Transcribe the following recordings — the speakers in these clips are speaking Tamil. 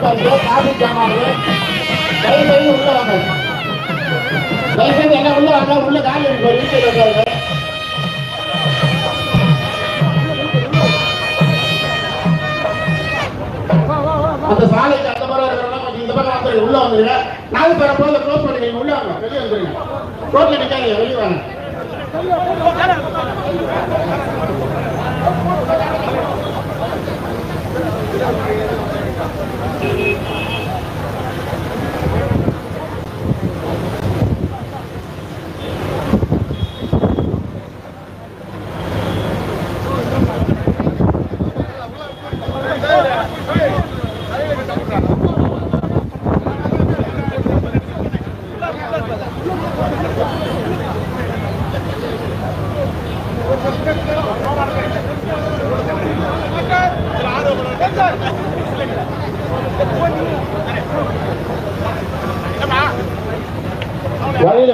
டிராபிக் ஜாம் ஆகுது. தயவுசெய்து உள்ள வாங்க. தயவுசெய்து என்ன உள்ள வாங்க. உள்ள காலி இருக்கு வீட்டில் இருக்காங்க. அந்த சாலைக்கு அந்த பக்கம் இருக்கிறவங்க கொஞ்சம் இந்த பக்கம் வந்துருங்க. உள்ள வந்துருங்க. 4 பேரை போல க்ளோஸ் பண்ணிக்கிறீங்க. உள்ள வாங்க. வெளியே வந்துருங்க. ரோட்ல நிக்காதீங்க. வெளியே வாங்க.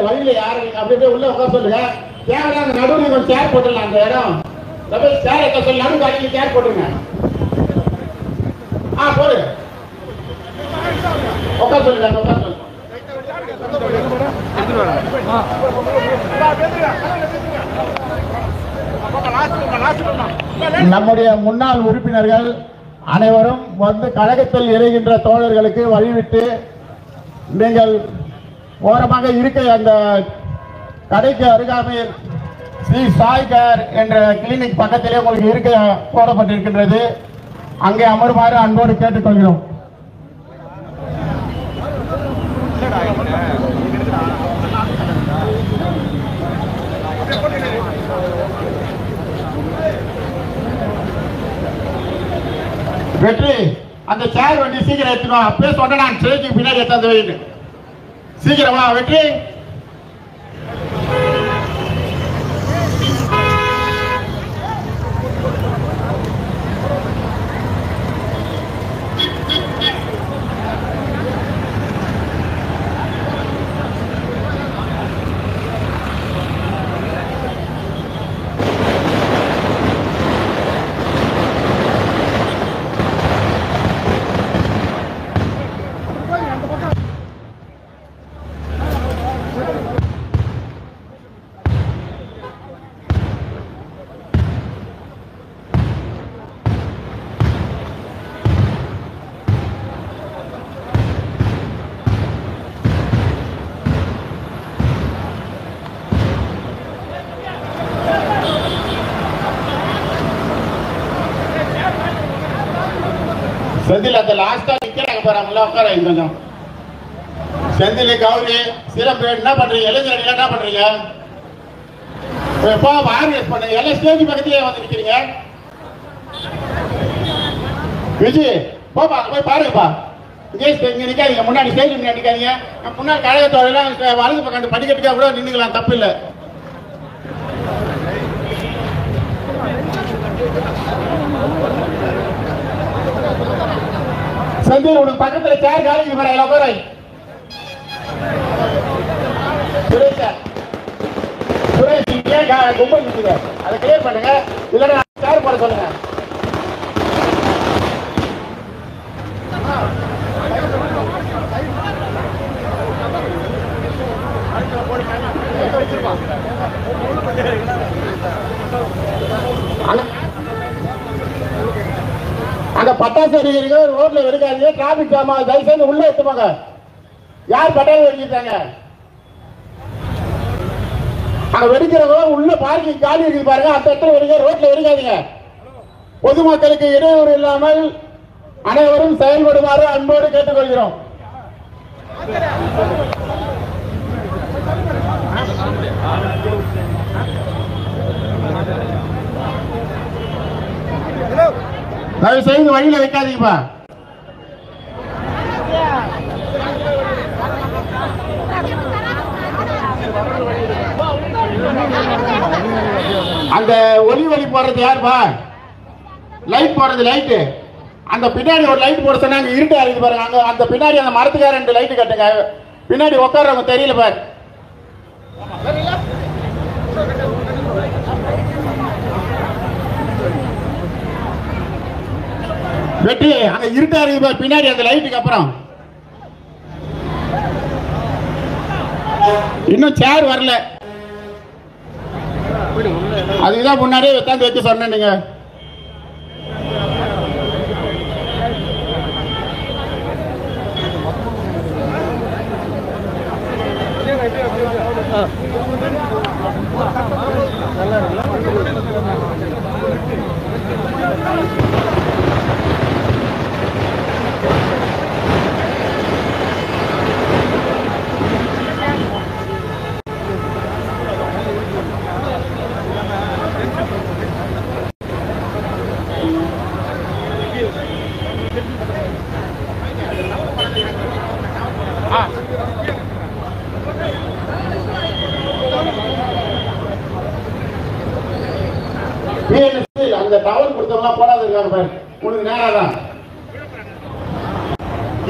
வழியில யாரு அப்படியே உள்ள உட்கார சொல்லுங்க. தேவையான அந்த நடுவில் கொஞ்சம் சேர் போட்டுடலாம். அந்த இடம் சேர் வைக்க சொல்லி நடுவு காலையில் சேர் போட்டுருங்க. போடு உட்கார சொல்லுங்க. உட்கார சொல்லுங்க. நம்முடைய முன்னாள் உறுப்பினர்கள் அனைவரும் வந்து கழகத்தில் இணைகின்ற தோழர்களுக்கு வழிவிட்டு நீங்கள் ஓரமாக இருக்க அந்த கடைக்கு அருகாமையில் ஸ்ரீ சாய் கேர் என்ற கிளினிக் பக்கத்திலே உங்களுக்கு இருக்க போடப்பட்டிருக்கின்றது. அங்கே அமருமாறு அன்போடு கேட்டுக்கொள்கிறோம். வெற்றி அந்த சேர் வண்டி சீக்கிரம் எடுத்துக்கோ. அப்பயே சொன்ன நான் ஸ்டேஜுக்கு பின்னாடி எடுத்து வைட்டு சீக்கிரமா வெற்றி. செந்தில் அந்த லாஸ்டா நிக்கிறாங்க போறாங்களா உட்கார கொஞ்சம். செந்தில் கௌரி சிறப்பு என்ன பண்றீங்க? இளைஞர்கள் என்ன பண்றீங்க? ஆர்கனைஸ் பண்ணுங்க. எல்லாம் ஸ்டேஜ் பக்கத்திலே வந்து நிக்கிறீங்க. விஜய் போப்பா போய் பாருங்கப்பா. இங்க நிக்காதீங்க. முன்னாடி ஸ்டேஜ் முன்னாடி நிக்காதீங்க. முன்னாடி கழகத்தோட வலது பக்கம் படிக்கட்டுக்கா கூட நின்றுக்கலாம், தப்பு இல்லை. செந்தில் உனக்கு பக்கத்துல சேர் காலிக்கு போறாங்க. போற சுரேஷ் கும்பல் நிற்குது. அதை கிளியர் பண்ணுங்க. இல்லைன்னா சேர் போட சொல்லுங்க. அந்த பட்டாசு வெடிக்கிறீங்க ரோட்ல வெடிக்காதீங்க. டிராபிக் ஜாம் ஆகுது. தயவு செய்து உள்ள எடுத்துப்பாங்க. யார் பட்டாசு வெடிக்கிறாங்க? அங்க வெடிக்கிறவங்க உள்ள பார்க்கிங் காலி இருக்கு பாருங்க. அந்த இடத்துல வெடிக்க ரோட்ல வெடிக்காதீங்க. பொதுமக்களுக்கு இடையூறு இல்லாமல் அனைவரும் செயல்படுமாறு அன்போடு கேட்டுக்கொள்கிறோம். தயவு செய்து வழியில வைக்காதீங்கப்பா. அந்த ஒலி போடுறது யாருப்பா? லைட் போடுறது லைட்டு. அந்த பின்னாடி ஒரு லைட் போட சொன்னாங்க. இருட்டு அறிந்து பாருங்க. அங்க அந்த பின்னாடி அந்த மரத்துக்கார 2 லைட்டு கட்டுங்க. பின்னாடி உட்கார்றவங்க தெரியல பாரு. வெட்டி அங்க இருட்டா இருக்கு பின்னாடி அந்த லைட்டுக்கு அப்புறம் இன்னும் சேர் வரல. அதுதான் முன்னாடியே உட்காந்து வைக்க சொன்னேன். நீங்க அந்த டவர் கொடுத்தவங்க போடாது இருக்காங்க பாரு. உனக்கு நேரம் தான்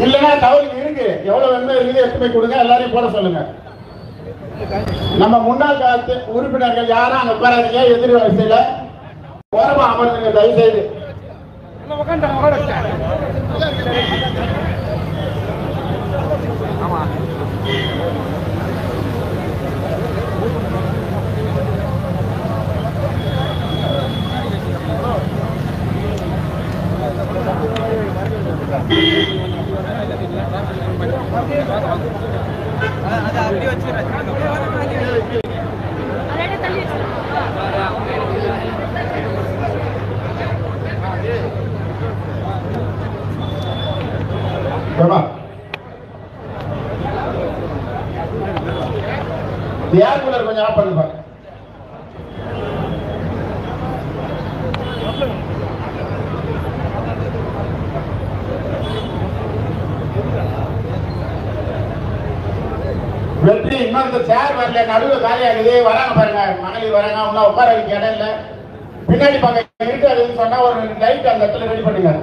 இல்லைன்னா டவருக்கு இருக்கு, எவ்வளவு வேணுமோ இருக்குது, எடுத்து போய் கொடுங்க, எல்லாரையும் போட சொல்லுங்க. நம்ம முன்னாள் காலத்து உறுப்பினர்கள் யாரும் அங்க உட்காராதீங்க, எதிரி வரிசையில ஓரமா அமர்ந்துங்க தயவு செய்து. ஏர் கூலர் கொஞ்சம் ஆஃப் பண்ணுங்க. வெற்றி இன்னொரு சேர் வரல, நடுவில் காலியாகுது, வராங்க பாருங்க, மகளிர் வராங்க, அவங்க உட்கார வைக்க இடம் இல்லை. பின்னாடி பக்கம் இருட்டு அதுன்னு சொன்னா ஒரு லைட் அந்த இடத்துல ரெடி பண்ணுங்க.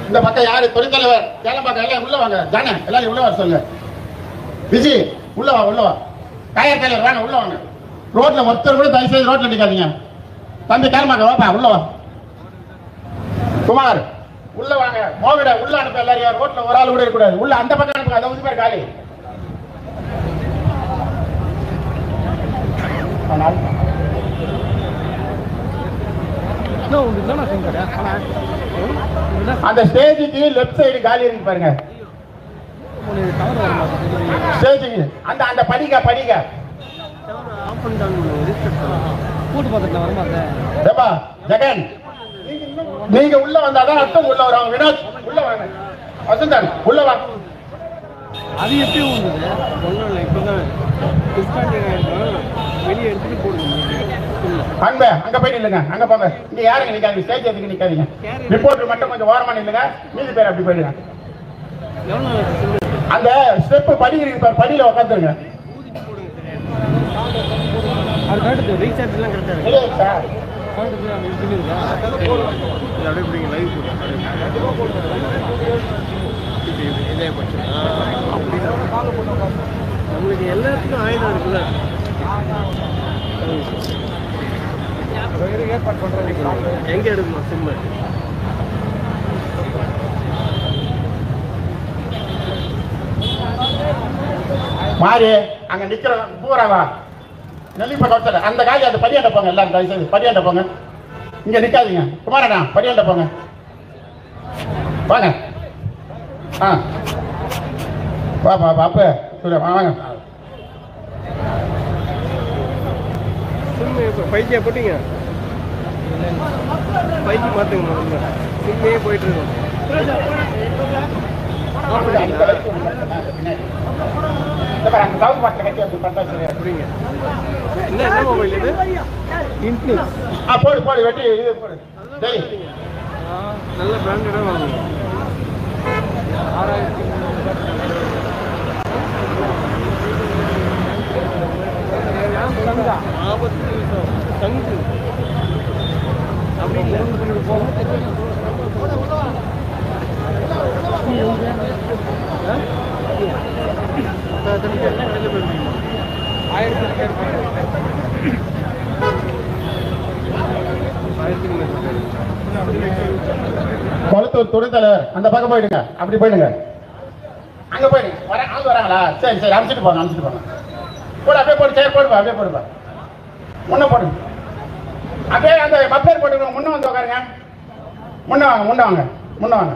இந்த பக்கம் யாரு தொழிற்தலைவர் கேளம்பாக்க எல்லாம் உள்ள வாங்க. ஜான எல்லாரும் உள்ள வர சொல்லுங்க. விஜய் உள்ள வா, உள்ள வா. காயர் தலைவர் வாங்க, உள்ள வாங்க. ரோட்ல ஒருத்தர் கூட தயவு செய்து ரோட்ல நிக்காதீங்க. தம்பி கேளம்பாக்க வாப்பா, உள்ள வா. குமார் உள்ள வாங்க. மோவிட உள்ள அனுப்ப எல்லாரையும். ரோட்ல ஒரு ஆள் கூட இருக்கக்கூடாது. உள்ள அந்த பக்கம் அனுப்புங்க. அதை வந்து பேர் காலி. அந்த ஸ்டேஜுக்கு லெஃப்ட் சைடு காலி இருக்கு பாருங்க. ஸ்டேஜுக்கு அந்த அந்த படிக்க படிக்க ஜெகன் நீங்க உள்ள வந்தாதான் அர்த்தம் உள்ள வரும். வினோத் உள்ள வாங்க. வசந்தன் உள்ள வா. அது எப்படி வந்தது ஒன்றும் இல்லை. இப்போதான் வெளியே எடுத்துட்டு போடுங்க. அங்க அங்க போய் நில்லுங்க. அங்க போங்க. இங்க யாருங்க நிக்காதீங்க. ஸ்டேஜ் எதுக்கு நிக்காதீங்க. ரிப்போர்ட்டர் மட்டும் கொஞ்சம் ஓரமா நில்லுங்க. மீதி பேர் அப்படி போயிடுங்க. அந்த ஸ்டெப் படி இருக்கு பாரு, படியில உட்காந்துருங்க. அது கரெக்ட். ரீசார்ஜ் எல்லாம் கரெக்டா இருக்கு சார். நம்மளுக்கு எல்லாத்துக்கும் ஆயுதம் இருக்குல்ல. ஏற்பாடு பண்றேன். எங்க எடுக்கணும் சிம்மு? மாறி அங்க நிக்கிற பூராவா நெல்லிப்ப கவுத்தல அந்த காலி அந்த படியாண்ட போங்க. எல்லாம் தயவு செய்து படியாண்ட போங்க. இங்க நிக்காதீங்க. குமாரண்ணா படியாண்ட போங்க. வாங்க. வா வா பாப்பு சூரிய வாங்க. சிம்மு 5G போட்டீங்க. பைக்கு பார்த்துக்கணும் இங்கேயே போயிட்டு இருக்கோம். அப்படிங்க என்ன மொபைல் இது? இன்ஃபினிக்ஸ். போடு போடு வெட்டி இது போடு. நல்ல பிராண்டடாக வாங்கணும். 6000 தங்கு அப்படி இல்லை. கொளத்தூர் துணைத் தலைவர் அந்த பக்கம் போயிடுங்க. அப்படி போயிடுங்க. அங்க போயிடுங்க. வர ஆள் வராங்களா? சரி சரி அனுப்பிச்சிட்டு போங்க அனுப்பிச்சிட்டு போங்க. போடு அப்படியே போடு. சரி போடுப்பா அப்படியே போடுப்பா. முன்ன போடுங்க. அப்படியே அந்த மப்பேர் போட்டுக்கோங்க. முன்ன வந்து உட்காருங்க. முன்ன வாங்க முன்ன வாங்க முன்ன வாங்க.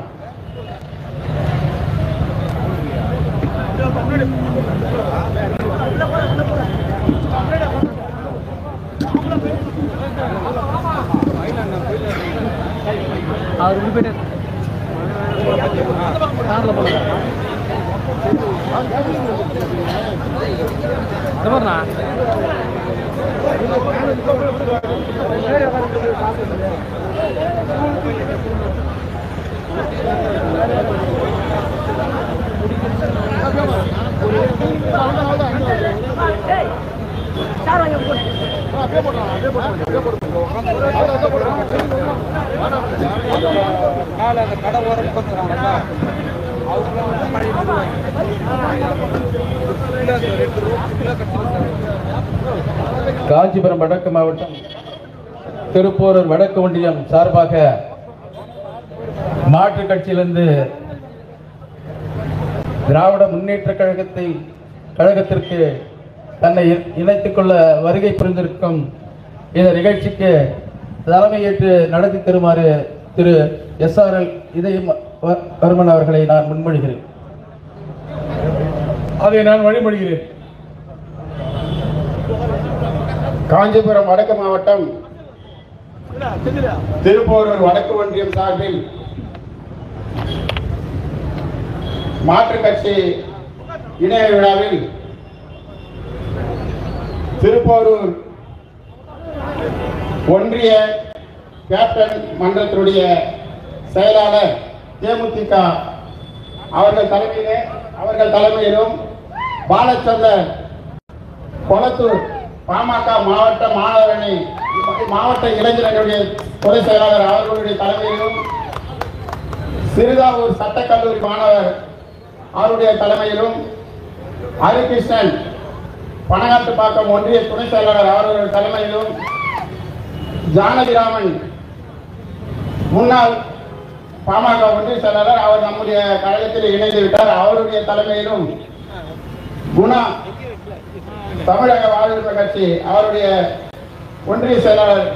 அவர் ரெண்டு பேர் காரில் போனாங்க. அந்த கடை ஓரம் காஞ்சிபுரம் வடக்கு மாவட்டம் திருப்போரூர் வடக்கு ஒன்றியம் சார்பாக மாற்றுக் கட்சியிலிருந்து திராவிட முன்னேற்ற கழகத்திற்கு தன்னை இணைத்துக் கொள்ள வருகை புரிந்திருக்கும் இந்த நிகழ்ச்சிக்கு தலைமையேற்று நடத்தி தருமாறு திரு SRL இதயவர்மன் அவர்களை நான் முன்மொழிகிறேன். அதை நான் வழிமொழிகிறேன். காஞ்சிபுரம் வடக்கு மாவட்டம் திருப்போரூர் வடக்கு ஒன்றியம் சார்பில் மாற்றுக் கட்சி இணைய விழாவில் திருப்போரூர் ஒன்றிய கேப்டன் மன்றத்தினுடைய செயலாளர் தேமுதிக அவர்கள் தலைமையிலும் பாலச்சந்தர் கொளத்தூர் பாமக மாவட்ட மாணவரணி மாவட்ட இளைஞர்களுடைய துறை செயலாளர் அவர்களுடைய தலைமையிலும் சிறுதாவூர் சட்டக்கல்லூரி மாணவர் அவருடைய தலைமையிலும் ஹரிகிருஷ்ணன் பனகாட்டுப்பாக்கம் ஒன்றிய துணை செயலாளர் அவர்களுடைய தலைமையிலும் ஜானகிராமன் முன்னாள் பாமக ஒன்றிய செயலாளர் அவர் நம்முடைய கழகத்தில் இணைந்து விட்டார் அவருடைய தலைமையிலும் குணா தமிழக வாழ்வுரிமை கட்சி அவருடைய ஒன்றிய செயலாளர்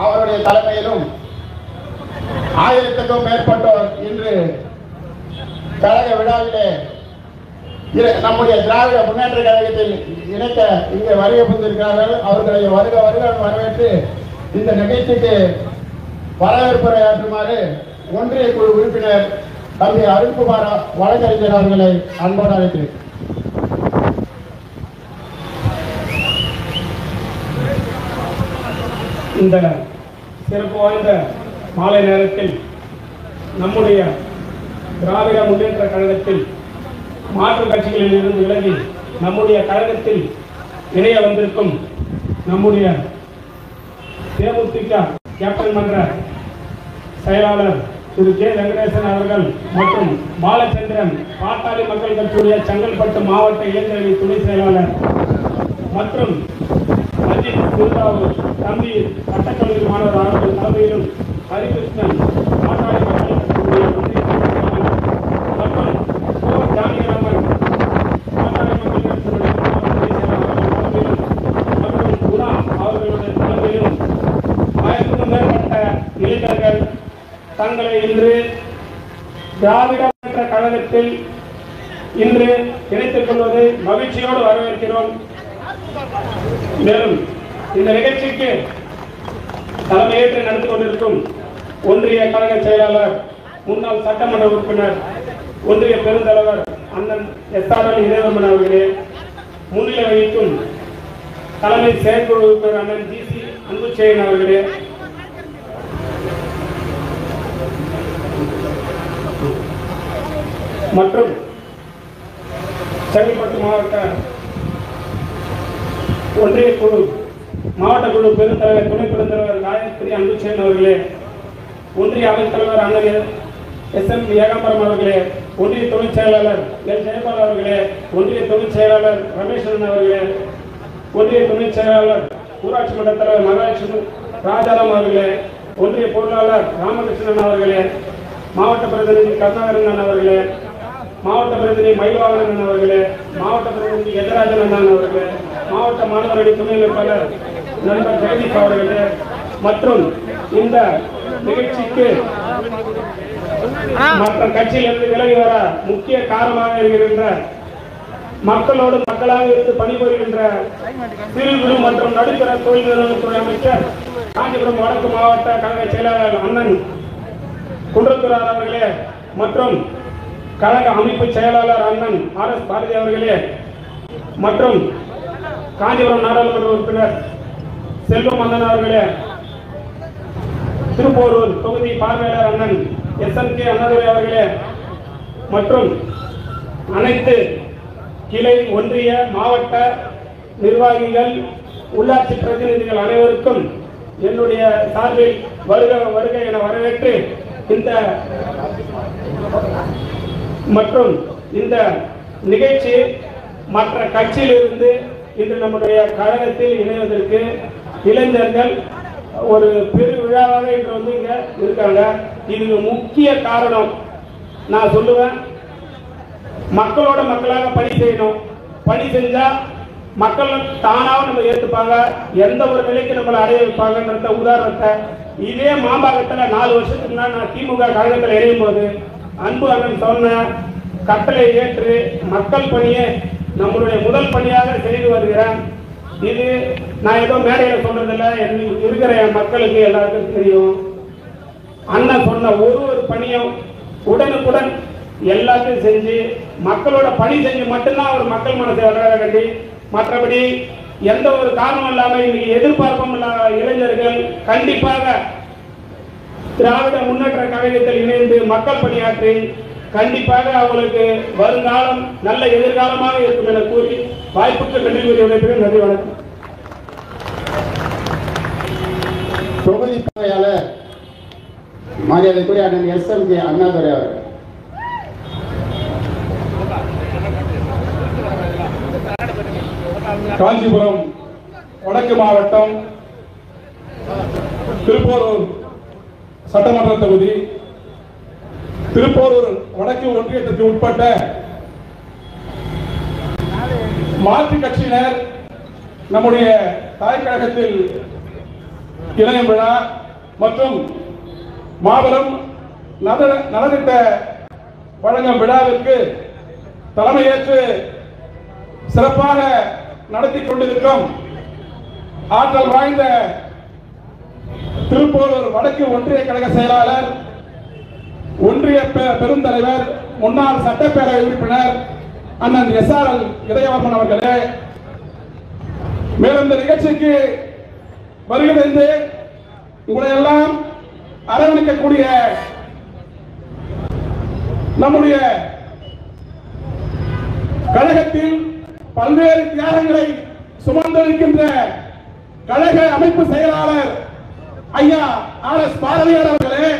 அவருடைய தலைமையிலும் 1000க்கும் மேற்பட்டோர் இன்று கழக விழாவிலே நம்முடைய திராவிட முன்னேற்ற கழகத்தில் இணைக்க இங்கே வருகை புரிந்திருக்கிறார்கள். அவர்களை வருக வரவேற்று இந்த நிகழ்ச்சிக்கு வரவேற்புரையாற்றுமாறு ஒன்றிய குழு உறுப்பினர் தம்பி அருண்குமார் வழக்கறிஞர் அவர்களை அன்போடு அழைக்கிறேன். இந்த சிறப்பு வாய்ந்த மாலை நேரத்தில் நம்முடைய திராவிட முன்னேற்ற கழகத்தில் மாற்றுக் கட்சிகளில் இருந்து விலகி நம்முடைய கழகத்தில் இணைய வந்திருக்கும் நம்முடைய தேமுதிக கேப்டன் மன்ற செயலாளர் திரு J. வெங்கடேசன் அவர்கள் மற்றும் பாலச்சந்திரன் பாட்டாளி மக்கள் கட்சியுடைய செங்கல்பட்டு மாவட்ட இளைஞரணி துணை செயலாளர் மற்றும் அஜித் சிறுதாவூர் தம்பி சட்டக்கல்லூரி மாணவர் அவர்கள் தலைமையிலும் ஹரிகிருஷ்ணன் பாட்டாளி மக்கள் கட்சியுடைய ஒன்றிய மற்றும் ஜானகிராமன் பாட்டாளி மக்கள் கட்சியுடைய தலைமையிலும் மற்றும் குணா அவர்களுடைய தலைமையிலும் 1000க்கும் மேற்பட்ட இளைஞர்கள் தங்களை இன்று திராவிட முன்னேற்ற கழகத்தில் இன்று இணைத்துக் கொள்வதை மகிழ்ச்சியோடு வரவேற்கிறோம். மேலும் இந்த நிகழ்ச்சிக்கு தலைமையேற்று நடந்து கொண்டிருக்கும் ஒன்றிய கழக செயலாளர், முன்னாள் சட்டமன்ற உறுப்பினர், ஒன்றிய பெருந்தலைவர் அண்ணன் எஸ்ஆர்எல் இதயவர்மன் அவர்களே, முன்னிலை வகிக்கும் தலைமை செயற்குழு உறுப்பினர் அண்ணன் ஜிசி அன்புச்செயன் அவர்களே, மற்றும் செங்கல்பட்டு மாவட்ட ஒன்றிய குழு மாவட்ட குழு பெருந்தலைவர், துணை பெருந்தலைவர் காயத்ரி அன்புச்செயன் அவர்களே, ஒன்றிய அமைச்சர் தலைவர் அண்ணன் எஸ்.எம். ஏகாம்பரம் அவர்களே, ஒன்றிய துணைச் செயலாளர் எல். ஜெயபால் அவர்களே, ஒன்றிய துணைச் செயலாளர் ரமேஸ்வரன் அவர்களே, ஒன்றிய துணைச் செயலாளர் ஊராட்சி மன்ற தலைவர் மகாலட்சுமி ராஜாராம் அவர்களே, ஒன்றிய பொருளாளர் ராமகிருஷ்ணன் அவர்களே, மாவட்ட பிரதிநிதி கருணாகரன் அவர்களே, மாவட்ட பிரதிநிதி மயில்வாகனன் அவர்களே, மாவட்ட பிரதிநிதி எதராஜன் அண்ணன் அவர்களே, மாவட்ட மாணவரணி துணை வேட்பாளர் நண்பர் ஜெகதீப் அவர்களே, மற்றும் இந்த நிகழ்ச்சிக்கு மற்ற கட்சியிலிருந்து விலகி வர முக்கிய காரணமாக இருக்கின்ற மக்களோடு மக்களாக இருந்து பணிபுரிகின்ற சிறு குறு மற்றும் நடுத்தர தொழில் நிறுவனத்துறை அமைச்சர், காஞ்சிபுரம் வடக்கு மாவட்ட கழக செயலாளர் அண்ணன் குன்றத்துறார் அவர்களே, மற்றும் கழக அமைப்பு செயலாளர் அண்ணன் ஆர்.எஸ். பாரதி அவர்களே, மற்றும் காஞ்சிபுரம் நாடாளுமன்ற உறுப்பினர் செல்வம் அண்ணன் அவர்களே, திருப்போரூர் தொகுதி பார்வையாளர் அண்ணன் எஸ்.என்.கே. அண்ணாதுரை அவர்களே, மற்றும் அனைத்து கிளை, ஒன்றிய, மாவட்ட நிர்வாகிகள், உள்ளாட்சி பிரதிநிதிகள் அனைவருக்கும் என்னுடைய சார்பில் வருக வருக என வரவேற்று இந்த நிகழ்ச்சி மற்ற கட்சியிலிருந்து இன்று நம்முடைய கழகத்தில் இணைவதற்கு இளைஞர்கள் ஒரு பெரு விழாவாக இன்று வந்து இங்க இருக்காங்க. இது முக்கிய காரணம். நான் சொல்லுவேன், மக்களோட மக்களாக பணி செய்யணும். பணி செஞ்சா மக்கள் தானாக நம்ம ஏற்றுப்பாங்க, எந்த ஒரு நிலைக்கு நம்மளை அடைய வைப்பாங்கன்ற உதாரணத்தை இதே மாம்பாக்கத்தில் 4 வருஷத்துக்கு முன்னாடி நான் திமுக கழகத்தில் இணையும் போது அன்பு அண்ணன் சொன்ன கட்டளை ஏற்று மக்கள் பணியை நம்மளுடைய முதல் பணியாக செய்து வருகிறேன். இது நான் ஏதோ மேடையில் சொல்றதில்லை, இருக்கிற என் மக்களுக்கு எல்லாருக்கும் தெரியும். அண்ணன் சொன்ன ஒரு பணியும் உடனுக்குடன் எல்லாத்தையும் செஞ்சு மக்களோட பணி செஞ்சு மட்டும்தான் ஒரு மக்கள் மனசை வளர வேண்டி, மற்றபடி எந்த ஒரு காரணம் இல்லாமல் இன்னைக்கு எதிர்பார்ப்பும் இல்லாத இளைஞர்கள் கண்டிப்பாக திராவிட முன்னேற்ற கழகத்தில் இணைந்து மக்கள் பணியாற்றி கண்டிப்பாக அவங்களுக்கு வருங்காலம் நல்ல எதிர்காலமாக இருக்கும் என கூறி வாய்ப்புக்கு நன்றி கூறி விடைபெறுகிறேன். நன்றி, வணக்கம். தொகுதி பார்வையாளர் மரியாதைக்குரிய அண்ணன் எஸ்.எம்.கே. அண்ணாதுரை அவர்கள். காஞ்சிபுரம் வடக்கு மாவட்டம் திருப்போரூர் சட்டமன்ற தொகுதி, திருப்போரூர் வடக்கு ஒன்றியத்திற்கு உட்பட்ட மாற்றுக் கட்சியினர் நம்முடைய தாய் கழகத்தில் இணையும் விழா மற்றும் மாபெரும் நலத்திட்ட வழங்கும் விழாவிற்கு தலைமையேற்று சிறப்பாக நடத்தி கொண்டிருக்கும் ஆற்றல் வாய்ந்த திருப்போரூர் வடக்கு ஒன்றிய கழக செயலாளர், ஒன்றிய பெருந்தலைவர், முன்னாள் சட்டப்பேரவை உறுப்பினர் அண்ணன் எஸ்.ஆர்.எல். இதயவர்மன் அவர்களே, மேலும் இந்த நிகழ்ச்சிக்கு வருகிறது உங்களை எல்லாம் அரவணைக்கக்கூடிய நம்முடைய கழகத்தில் பல்வேறு தியாகங்களை சுமந்திருக்கின்ற கழக அமைப்பு செயலாளர் ஐயா ஆர்.எஸ். பாரதியார் அவர்களே,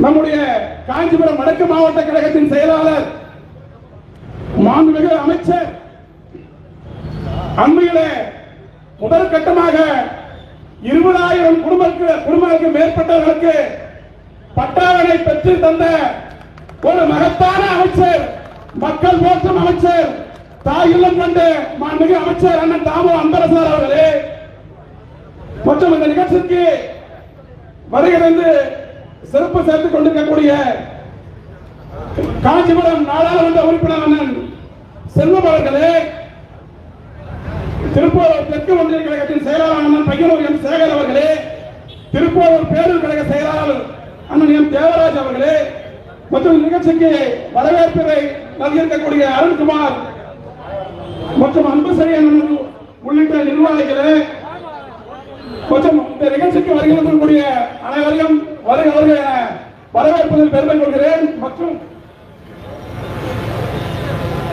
நம்முடைய காஞ்சிபுரம் வடக்கு மாவட்ட கழகத்தின் செயலாளர் மாண்புமிகு அமைச்சர், அண்மையிலே முதல் கட்டமாக 20,000 குடும்பங்களுக்கு மேற்பட்டவர்களுக்கு பட்டாளனை பெற்று தந்த ஒரு மகத்தான அமைச்சர், மக்கள் போற்றும் அமைச்சர், தாய் இல்லம் கண்டு மாண்புமிகு அமைச்சர் அண்ணன் தாமோ அன்பரசர் அவர்களே, மற்றும் இந்த நிகழ்ச்சிக்கு வருகிறது சிறப்பு சேர்த்துக் கொண்டிருக்கக்கூடிய காஞ்சிபுரம் நாடாளுமன்ற உறுப்பினர் அண்ணன் செல்வம் அவர்களே, திருப்பூர் தெற்கு ஒன்றிய கழகத்தின் செயலாளர் அண்ணன் பையனூர் எம் சேகர் அவர்களே, திருப்பூர் பேரூர் கழக செயலாளர் அண்ணன் எம் தேவராஜ் அவர்களே மற்றும் நிகழ்ச்சிக்கு வரவேற்பை நல்கியிருக்கக்கூடிய அருண்குமார் மற்றும் அன்புசெழியன் உள்ளிட்ட நிர்வாகிகளே மற்றும் இந்த நிகழ்ச்சிக்கு வருகின்றக்கூடிய அனைவரையும் வருக என வரவேற்பதில் பெருமை கொள்கிறேன். மற்றும்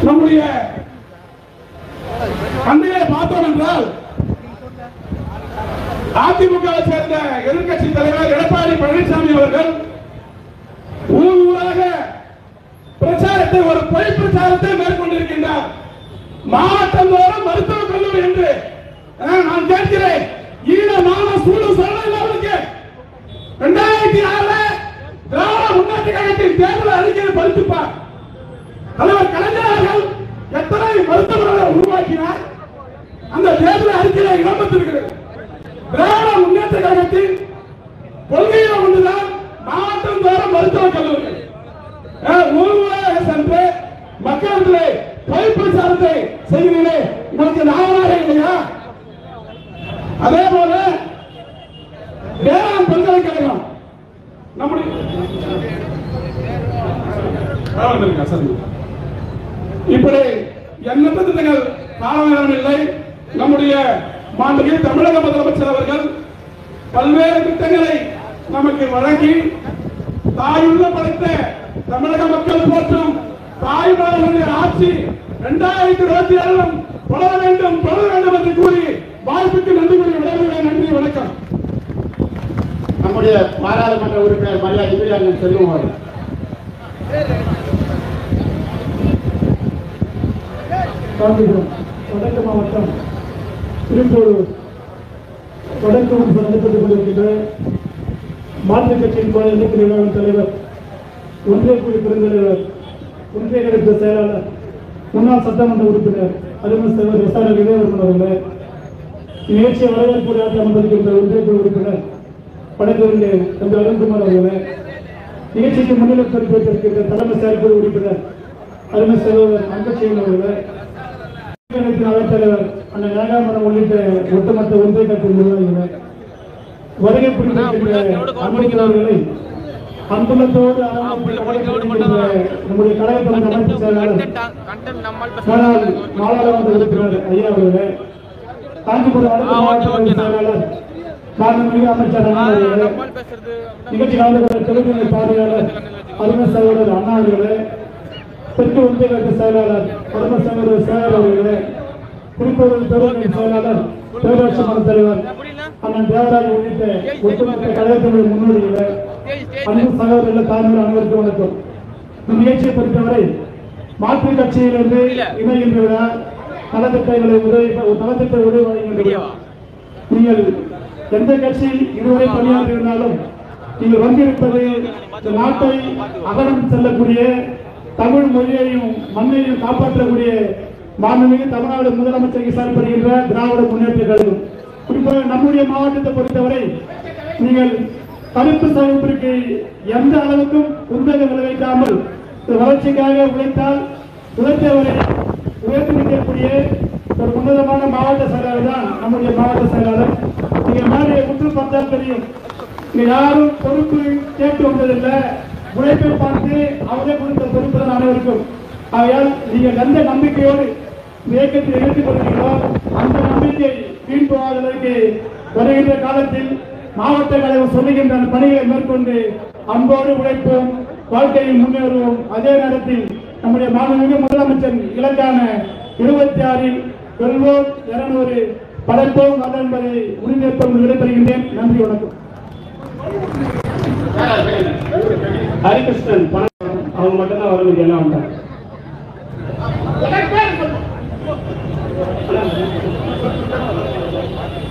நம்முடைய அன்றைய பார்த்தோம் என்றால் அதிமுகவை சேர்ந்த எதிர்கட்சி தலைவர் எடப்பாடி பழனிசாமி அவர்கள் ஊர் ஊராக பிரச்சாரத்தை ஒரு பொய் பிரச்சாரத்தை மேற்கொண்டிருக்கின்றார். மாவட்டம் தோறும் மருத்துவக் கல்லூரி என்று நான் கேட்கிறேன். ஈழமான சூடு சொல்லுங்க 2006 திராவிட முன்னேற்ற கழகத்தின் தேர்தல் அறிக்கையை படித்துப்பார். தலைவர் கலைஞர் அவர்கள் எத்தனை மருத்துவர்களை உருவாக்கினார் அந்த தேர்தல் அறிக்கையில் இடம்பெற்றிருக்கிறது. திராவிட முன்னேற்ற கழகத்தின் கொள்கையில் ஒன்றுதான் மாவட்டம் தோறும் மருத்துவக் கல்லூரி. ஊர்வலாக சென்று மக்களிடத்திலே பொய் பிரச்சாரத்தை செய்கிறீர்களே, உங்களுக்கு ஞாபகம் இல்லையா? அதே போல வேளாண் பல்கலைக்கழகம் நம்முடைய இப்படி எண்ணற்ற திட்டங்கள் காரணம் இல்லை. நம்முடைய மாண்புமிகு தமிழக முதலமைச்சர் அவர்கள் பல்வேறு திட்டங்களை நமக்கு வழங்கி தாயுள்ள படைத்த தமிழக மக்கள் போற்றும் தாய்மார்களுடைய ஆட்சி 2027 தொடர வேண்டும் என்று கூறி வாய்ப்புக்கு நன்றி கூறி விடைபெறுகிறேன். நன்றி, வணக்கம். நம்முடைய பாராளுமன்ற உறுப்பினர் மரியாதை செல்வம் அவர்கள். காஞ்சிபுரம் வடக்கு மாவட்டம் திருப்பூர் வடக்கு நடைபெற்றுக் கொண்டிருக்கின்ற மாற்றுக் கட்சியின் எண்ணிக்கை விழாவின் தலைவர், ஒன்றிய குழு பெருந்தலைவர், ஒன்றிய கழக செயலாளர், முன்னாள் சட்டமன்ற உறுப்பினர் அறிமுக தலைவர் எஸ்.ஆர். விஜயவர்மன் அவர்களே, நிகழ்ச்சியை வரவேற்பு அமர்ந்திருக்கின்ற ஒன்றிய குழு உறுப்பினர் வடக்கு தந்தை அருண்குமார் அவர்களே, நிகழ்ச்சிக்கு முன்னிலை பொறுப்பேற்றிருக்கின்ற தலைமை செயற்குழு உறுப்பினர் அறிமுக தலைவர் அன்புசெழியன் அவர்களே, அவைத்தலைவர் அண்ணன் நாகாமரம் உள்ளிட்ட ஒட்டுமொத்த ஒன்றிய கட்சி நிர்வாகிகளே, வருகை புரிந்திருக்கின்ற அன்புள்ளவர்களை அன்புள்ளத்தோடு நம்முடைய கழகத்தின் அமைப்பு செயலாளர் நாடாளுமன்ற உறுப்பினர் ஐயா அவர்களே, காஞ்சிபுரம் வடக்கு மாவட்ட செயலாளர் மாண்புமிகு அமைச்சர் அண்ணா அவர்களே, நிகழ்ச்சி கலந்து கொண்ட தொழில்துறை பார்வையாளர் அருமை சகோதரர் அண்ணா அவர்களே, தெற்கு ஒன்றிய கழக செயலாளர் அருமை சகோதரர் சேகர் அவர்களே, திருப்பூர் தொழில்துறை செயலாளர் பேரூராட்சி மன்ற தலைவர் அண்ணன் தேவராஜ் உள்ளிட்ட ஒட்டுமொத்த கழகத்தினுடைய முன்னோடிகளே, அன்பு சகோதரர்கள், தாய்மொழி அனைவருக்கும் வணக்கம். இந்த நிகழ்ச்சியை பொறுத்தவரை மாற்றுக் கட்சியிலிருந்து இணைகின்ற விழா, நலத்திட்டங்களை நலத்திட்ட உதவி வழங்குகின்ற விழா. நீங்கள் எந்த கட்சி இதுவரை பணியாற்றியிருந்தாலும் நீங்கள் வந்திருப்பது இந்த நாட்டை அகலம் செல்லக்கூடிய, தமிழ் மொழியையும் மண்ணையும் காப்பாற்றக்கூடிய மாண்புமிகு தமிழ்நாடு முதலமைச்சருக்கு செயல்படுகின்ற திராவிட முன்னேற்ற கழகம். குறிப்பாக நம்முடைய மாவட்டத்தை பொறுத்தவரை நீங்கள் கருத்து சமூகத்திற்கு எந்த அளவுக்கும் உந்தகம் விளைவிக்காமல் வளர்ச்சிக்காக உழைத்தால் உழைத்தவரை உயர்த்தி நிற்கக்கூடிய ஒரு உன்னதமான மாவட்ட செயலாளர் தான் நம்முடைய மாவட்ட செயலாளர். நீங்க மேலே குற்று பார்த்தால் தெரியும், நீங்க யாரும் பொறுப்பு கேட்டு வந்ததில்லை, உழைப்பை பார்த்து அவரே கொடுத்த பொறுப்பு தான் அனைவருக்கும். ஆகையால் நீங்கள் எந்த நம்பிக்கையோடு இயக்கத்தில் எடுத்துக் கொள்கிறீர்களோ அந்த நம்பிக்கை வீண் போகாததற்கு வருகின்ற காலத்தில் மாவட்ட கழகம் சொல்லுகின்ற பணிகளை மேற்கொண்டு அன்போடு உழைப்போம், வாழ்க்கையில் முன்னேறுவோம். அதே நேரத்தில் நம்முடைய மாண்புமிகு முதலமைச்சர் இலக்கான 26 வெல்வோம் 200 படைப்போம் என்பதை உறுதியேற்போம் விடைபெறுகின்றேன். நன்றி, வணக்கம். ஹரிகிருஷ்ணன் அவங்க மட்டும்தான் வரணும், எல்லாம் வந்தாங்க.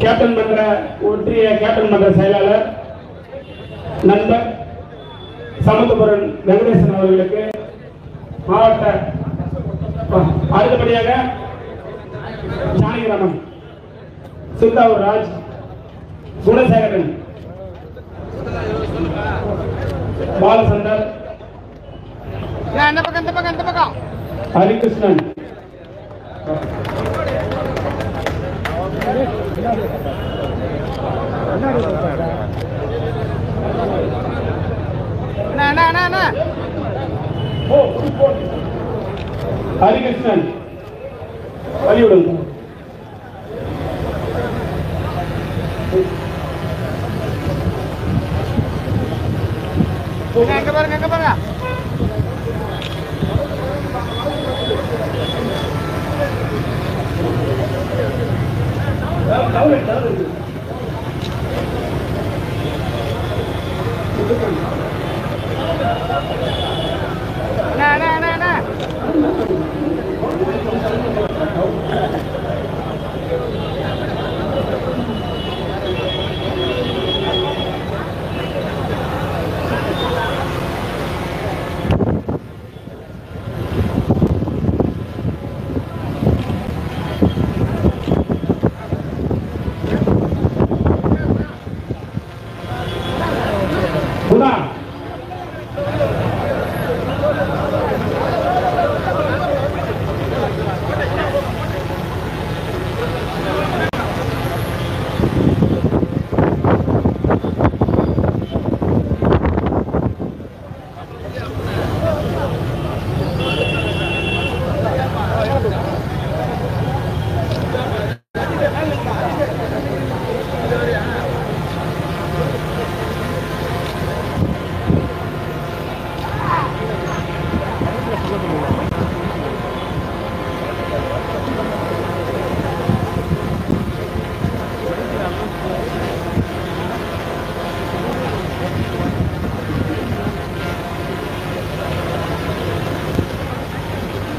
கேப்டன் மன்ற ஒன்றிய கேப்டன் மன்ற செயலாளர் நண்பர் சமத்துபுரன் வெங்கடேசன் அவர்களுக்கு மாவட்ட அடுத்தபடியாக ஜானகிராமன், சிந்தாவூர் ராஜ், குணசேகரன், பாலசந்தர், ஹரிகிருஷ்ணன், ஹரிகிருஷ்ணன் வழிவிடுங்க. எங்க பாருங்க எங்க பாருங்க.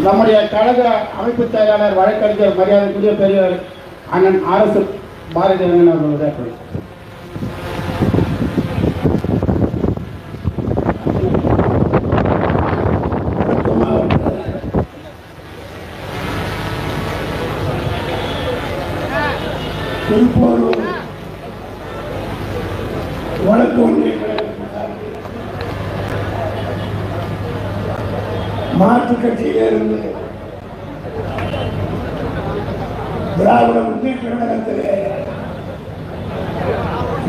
நம்முடைய கழக அமைப்பு செயலாளர் வழக்கறிஞர் மரியாதைக்குரிய பெரியவர் அண்ணன் அரசு பாரதிய அவர்களுடைய திருப்பூர் வடக்கு ஒன்றிய மாற்றுக் கட்சியிலிருந்து திராவிட முன்னேற்ற கழகத்திலே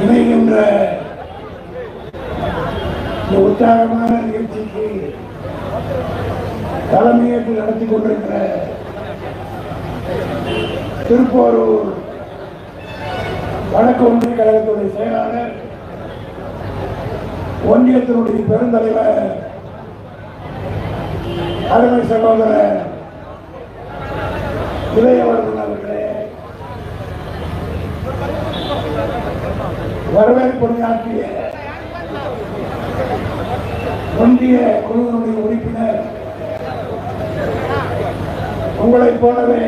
இணைகின்ற இந்த உற்சாகமான நிகழ்ச்சிக்கு தலைமையேற்று நடத்தி கொண்டிருக்கிற திருப்போரூர் வடக்கு ஒன்றிய கழகத்துடைய செயலாளர், ஒன்றியத்தினுடைய பெருந்தலைவர், அருமை சகோதரர் இளையவர்கள் அவர்களே, வரவேற்புரையாற்றிய ஒன்றிய குழுவினுடைய உறுப்பினர், உங்களைப் போலவே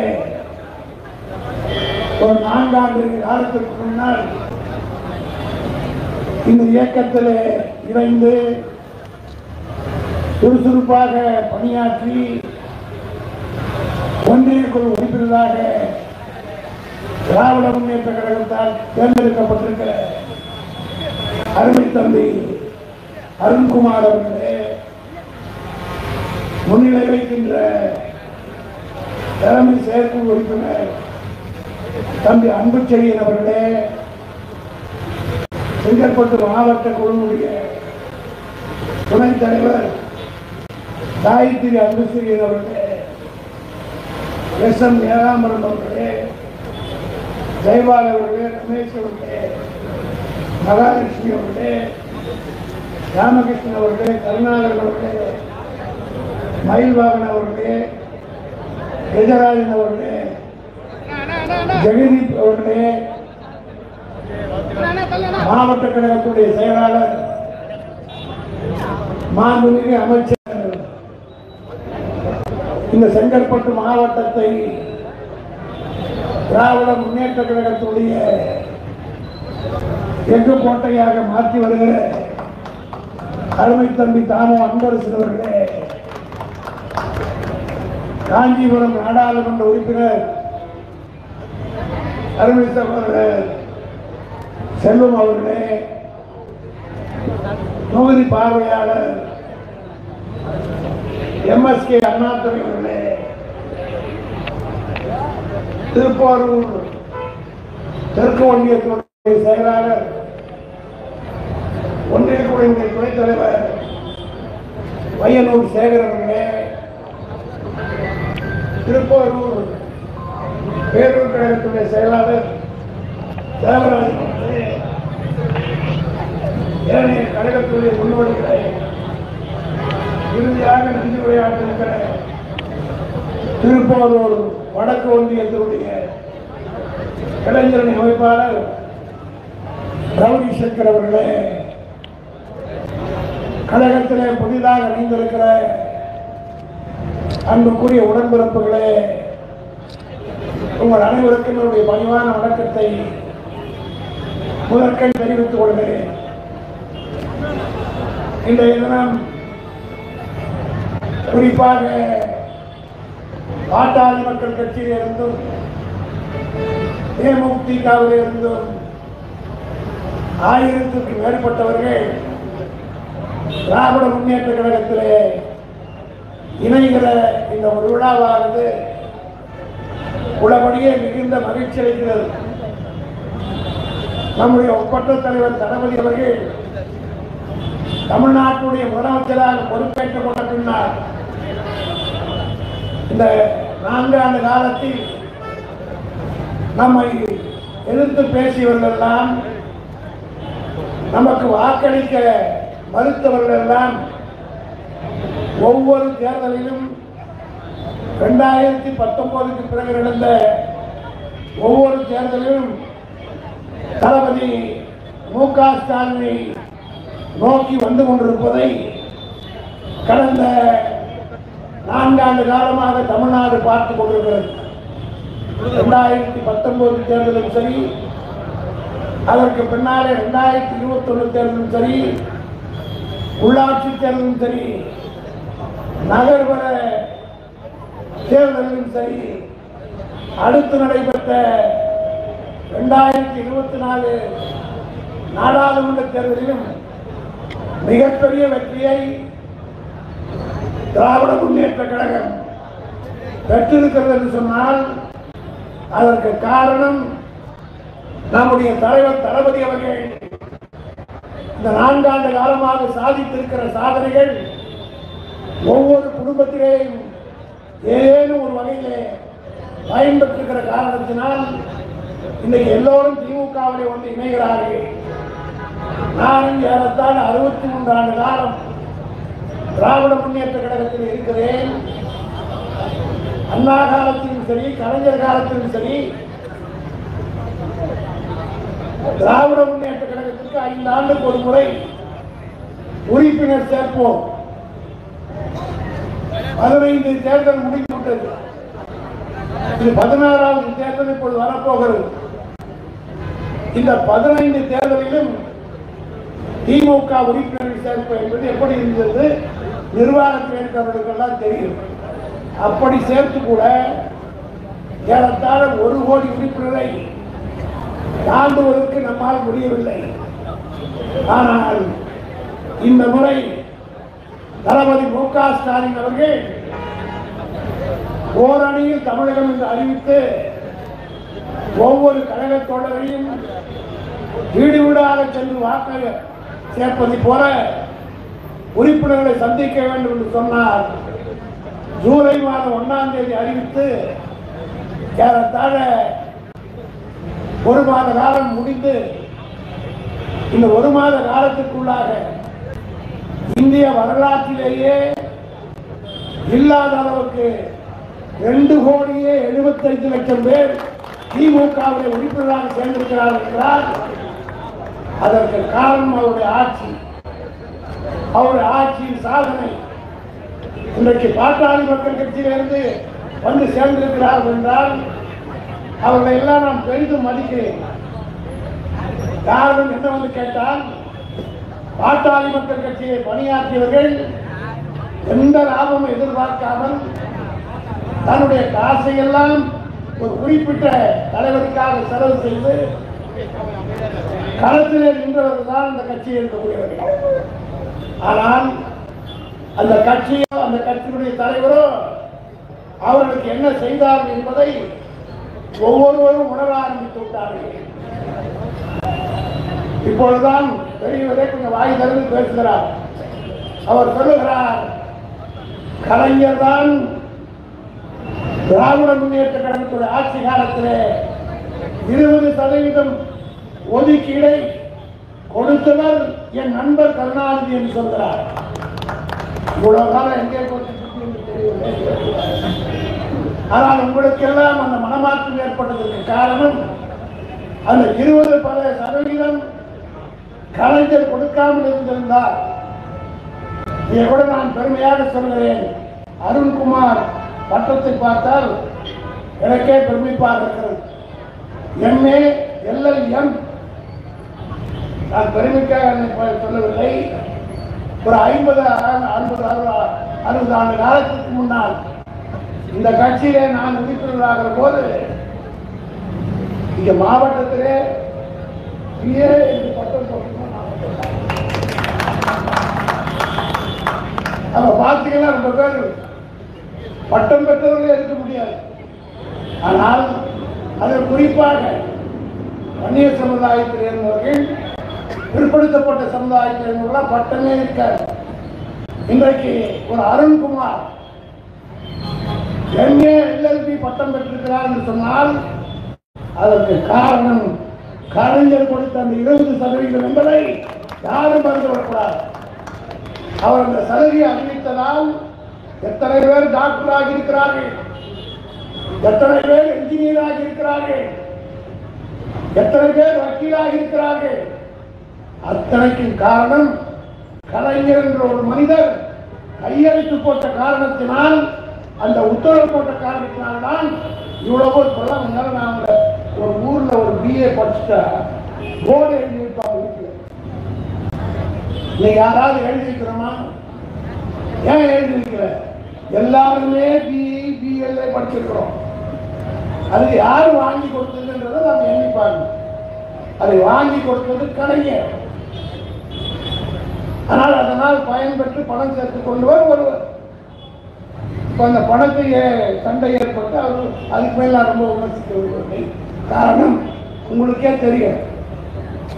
ஒரு 4 ஆண்டு காலத்திற்கு முன்னால் இந்த இயக்கத்திலே இணைந்து சுறுசுறுப்பாக பணியாற்றி ஒன்றிய குழு உறுப்பினராக திராவிட முன்னேற்ற கழகத்தால் தேர்ந்தெடுக்கப்பட்டிருக்கிற அருமை தம்பி அருண்குமார் அவர்களே, முன்னிலை வைக்கின்ற தலைமை செயற்குழு உறுப்பினர் தம்பி அன்புச்செழியன் அவர்களே, செங்கல்பட்டு மாவட்ட குழுவுடைய துணைத் தலைவர் காயத்ரி அன்புச்செழியன் அவர்களே, எஸ்.எம். ஏகாம்பரம் அவர்களே, ஜெயபால் அவர்களே, ரமேஷ் அவர்களே, மகாலட்சுமி அவர்களே, ராமகிருஷ்ணன் அவர்களே, கருணாகரன் அவர்களே, மயில்வாகன் அவர்களே, கஜராஜன் அவர்களே, ஜெகதீப் அவர்களே, மாவட்ட கழகத்துடைய செயலாளர், மாண்புமிகு அமைச்சர், இந்த செங்கல்பட்டு மாவட்டத்தை திராவிட முன்னேற்ற கழகத்துடைய எஃகு கோட்டையாக மாற்றி வருகிற அருமை தம்பி தாமோ அன்பரசு அவர்களே, காஞ்சிபுரம் நாடாளுமன்ற உறுப்பினர் அருமை சகோதரர் செல்வம் அவர்களே, தொகுதி பார்வையாளர் MSK அண்ணாதுரை அவர்களே, திருப்போரூர் தெற்கு ஒன்றியத்தினுடைய செயலாளர் பையனூர் சேகர் அவர்களே, திருப்போரூர் பேரூர் கழகத்துடைய செயலாளர் தேவராஜன் அவர்களே, ஏனைய கழகத்துடைய முன்னோடிகளை, இறுதியாக நன்றி உரையாற்றிருக்கிற திருப்போரூர் வடக்கு ஒன்றியத்தினுடைய இளைஞரணி அமைப்பாளர் ரவுடி சங்கர் அவர்களே, கழகத்திலே புதிதாக இணைந்திருக்கிற அன்புக்குரிய உடன்பிறப்புகளே, உங்கள் அனைவருக்கும் என்னுடைய பணிவான வணக்கத்தை முதற்கண் தெரிவித்துக் கொள்கிறேன். இன்றைய தினம் குறிப்பாக பாட்டாளி மக்கள் கட்சியிலிருந்தும் தேமுதிகவிலிருந்தும் 1000க்கும் மேற்பட்டவர்கள் திராவிட முன்னேற்ற கழகத்திலே இணைகிற இந்த ஒரு விழாவானது உள்ளபடியே மிகுந்த மகிழ்ச்சி அளிக்கிறது. நம்முடைய ஒப்பற்ற தலைவர் தளபதி அவர்கள் தமிழ்நாட்டுடைய முதலமைச்சராக பொறுப்பேற்றுக் கொண்ட பின்னர் இந்த 4 ஆண்டு காலத்தில் நம்மை எதிர்த்து பேசியவர்களெல்லாம், நமக்கு வாக்களிக்க மறுத்தவர்களெல்லாம் ஒவ்வொரு தேர்தலிலும் 2019க்கு பிறகு நடந்த ஒவ்வொரு தேர்தலிலும் தளபதி மு.க. ஸ்டாலினை நோக்கி வந்து கொண்டிருப்பதை கடந்த 4 ஆண்டு காலமாக தமிழ்நாடு பார்த்துக் கொண்டிருக்கிறது. 2019 தேர்தலும் சரி, அதற்கு பின்னாலே 2021 தேர்தலும் சரி, உள்ளாட்சி தேர்தலும் சரி, நகர்வர தேர்தலும் சரி, அடுத்து நடைபெற்ற 2024 நாடாளுமன்ற தேர்தலிலும் மிகப்பெரிய வெற்றியை திராவிட முன்னேற்ற கழகம் பெற்றிருக்கிறது என்று சொன்னால் அதற்கு காரணம் நம்முடைய தலைவர் தளபதி அவர்கள் இந்த 4 ஆண்டு காலமாக சாதித்திருக்கிற சாதனைகள் ஒவ்வொரு குடும்பத்திலேயும் ஏதேனும் ஒரு வகையிலே பயன்பெற்றிருக்கிற காரணத்தினால் இன்னைக்கு எல்லோரும் திமுகவிலே வந்து இணைகிறார்கள். நானும் ஏறத்தாழ 63 ஆண்டு காலம் திராவிட முன்னேற்ற கழகத்தில் இருக்கிறேன். அண்ணா காலத்திலும் சரி, கலைஞர் காலத்திலும் சரி, திராவிட முன்னேற்ற கழகத்திற்கு 5 ஆண்டுக்கு ஒரு முறை உறுப்பினர் சேர்ப்போம். 15 தேர்தல் முடிந்துவிட்டது. இது 16வது தேர்தல் இப்போது வரப்போகிறது. இந்த 15 தேர்தலிலும் திமுக உறுப்பினர்கள் சேர்ப்பு என்பது எப்படி இருந்தது நிர்வாகத்தில் இருக்கிறவர்களுக்கெல்லாம் தெரியும். அப்படி சேர்த்து கூட ஏறத்தாழ 1 கோடி உறுப்பினரை தாண்டுவதற்கு நம்மால் முடியவில்லை. ஆனால் இந்த முறை தளபதி மு.க. ஸ்டாலின் அவர்கள் ஓரணியில் தமிழகம் என்று அறிவித்து ஒவ்வொரு கழக தோழரையும் வீடு வீடாக சென்று வாக்கு சேர்ப்பதை போல உறுப்பினர்களை சந்திக்க வேண்டும் என்று சொன்னார். ஜூலை மாதம் 1ஆம் தேதி அறிவித்து ஏறத்தாழ 1 மாத காலம் முடிந்து இந்த 1 மாத காலத்திற்குள்ளாக இந்திய வரலாற்றிலேயே இல்லாத அளவுக்கு 2,75,00,000 பேர் திமுகவில் உறுப்பினராக சேர்ந்திருக்கிறார்கள் என்றால் அதற்கு காரணம் அவருடைய ஆட்சி, அவருடைய ஆட்சியின் சாதனை. இன்றைக்கு பாட்டாளி மக்கள் கட்சியிலிருந்து வந்து சேர்ந்திருக்கிறார்கள் என்றால் அவர்களை எல்லாம் நான் பெரிதும் மதிக்கிறேன். காரணம் என்னவென்று கேட்டால், பாட்டாளி மக்கள் கட்சியை பணியாற்றியவர்கள் எந்த லாபமும் எதிர்பார்க்காமல் தன்னுடைய காசையெல்லாம் ஒரு குறிப்பிட்ட தலைவருக்காக செலவு செய்து களத்திலே நின்றவர்கள் தான் அந்த கட்சியில் இருக்கக்கூடியவர்கள். ஆனால் அந்த கட்சியோ அந்த கட்சியினுடைய தலைவரோ அவர்களுக்கு என்ன செய்தார்கள் என்பதை ஒவ்வொருவரும் உணர ஆரம்பித்து விட்டார்கள். இப்பொழுதுதான் பெரியவரே கொஞ்சம் வாய் திறந்து பேசுகிறார். அவர் சொல்லுகிறார், கலைஞர் தான் திராவிட முன்னேற்ற கழகத்துடைய ஆட்சி காலத்திலே 20% ஒதுக்கீடை கொடுத்தவர் என் நண்பர் கருணாநிதி என்று சொல்கிறார். இவ்வளவு காலம் எங்கே ஆனால் உங்களுக்கெல்லாம் அந்த மனமாற்றம் ஏற்பட்டதற்கு காரணம் அந்த 20% கலைஞர் கொடுக்காமல் இருந்திருந்தார். இதை கூட நான் பெருமையாக சொல்கிறேன். அருண்குமார் பட்டத்தை பார்த்தால் எனக்கே பெருமைப்பாக இருக்கிறது. MA LLM நான் பெருமைக்காக சொல்லவில்லை. ஒரு 50-60 ஆண்டு காலத்துக்கு முன்னால் இந்த கட்சியிலே நான் உறுப்பினராகிற போது இங்க மாவட்டத்திலே BA என்று பட்டம் நம்ம பார்த்தீங்கன்னா ரொம்ப பேர் பட்டம் பெற்றவர்களே இருக்க முடியாது. ஆனால் அதில் குறிப்பாக வன்னிய சமுதாயத்தில் இருந்தவர்கள், பிற்படுத்தப்பட்ட சமுதாயத்தில் இருந்தவர்கள் பட்டமே இருக்காது. இன்றைக்கு ஒரு அருண்குமார் MA LLB பட்டம் பெற்றிருக்கிறார் என்று சொன்னால் அதற்கு காரணம் கலைஞர் கொடுத்த அந்த 20% என்பதை யாரும் மறந்துவிடக்கூடாது. அவர் அந்த சலுகையை அறிவித்ததால் எத்தனை பேர் டாக்டராக இருக்கிறார்கள், எத்தனை பேர் என்ஜினியராக இருக்கிறார்கள், எத்தனை பேர் வக்கீலாக இருக்கிறார்கள். அத்தனைக்கு காரணம் கலைஞர் என்ற ஒரு மனிதர் கையெழுத்து போட்ட காரணத்தினால், அந்த உத்தரவு போட்ட காரணத்தினால்தான் இவ்வளவு சொல்ல வந்தாலும். நாங்கள் ஒரு ஊர்ல ஒரு BA படிச்சுட்டா போர்டு எழுதி வைப்பாங்க வீட்டில். நீங்க யாராவது எழுதி வைக்கிறோமா? ஏன் எழுதி வைக்கிற? எல்லாருமே BA படிச்சிருக்கிறோம். அது யாரு வாங்கி கொடுத்ததுன்றதை நம்ம எண்ணிப்பாங்க. அதை வாங்கி கொடுத்தது கலைஞர். ஆனால் அதனால் பயன்பெற்று பணம் சேர்த்துக் கொண்டவர் ஒருவர். அந்த பணத்தை சண்டை ஏற்பட்டு அவர் அதுக்கு மேல ரொம்ப விமர்சிக்க விரும்பவில்லை. காரணம் உங்களுக்கே தெரியும்.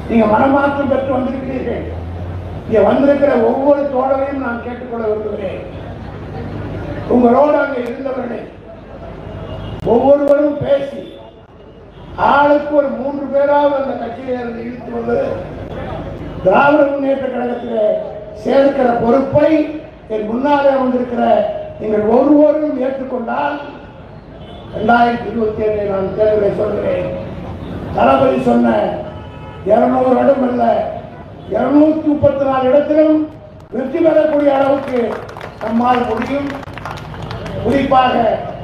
நீங்க மனமாற்றம் பெற்று வந்திருக்கிறீர்கள். இங்க வந்திருக்கிற ஒவ்வொரு தோழரையும் நான் கேட்டுக்கொள்ள விரும்புகிறேன். உங்களோடு அங்கே இருந்தவர்களே ஒவ்வொருவரும் பேசி ஆளுக்கு ஒரு 3 பேராவது அந்த கட்சியில இருந்து இழுத்து வந்து திராவிட முன்னேற்ற கழகத்தில் சேர்க்கிற பொறுப்பை என் முன்னாலே வந்திருக்கிற நீங்கள் ஒருவரும் ஏற்றுக்கொண்டால் 2027 நான் தேர்தலை சொல்கிறேன். தளபதி சொன்ன 200 இடம் அல்ல 234 இடத்திலும் வெற்றி பெறக்கூடிய அளவுக்கு நம்மால் முடியும். குறிப்பாக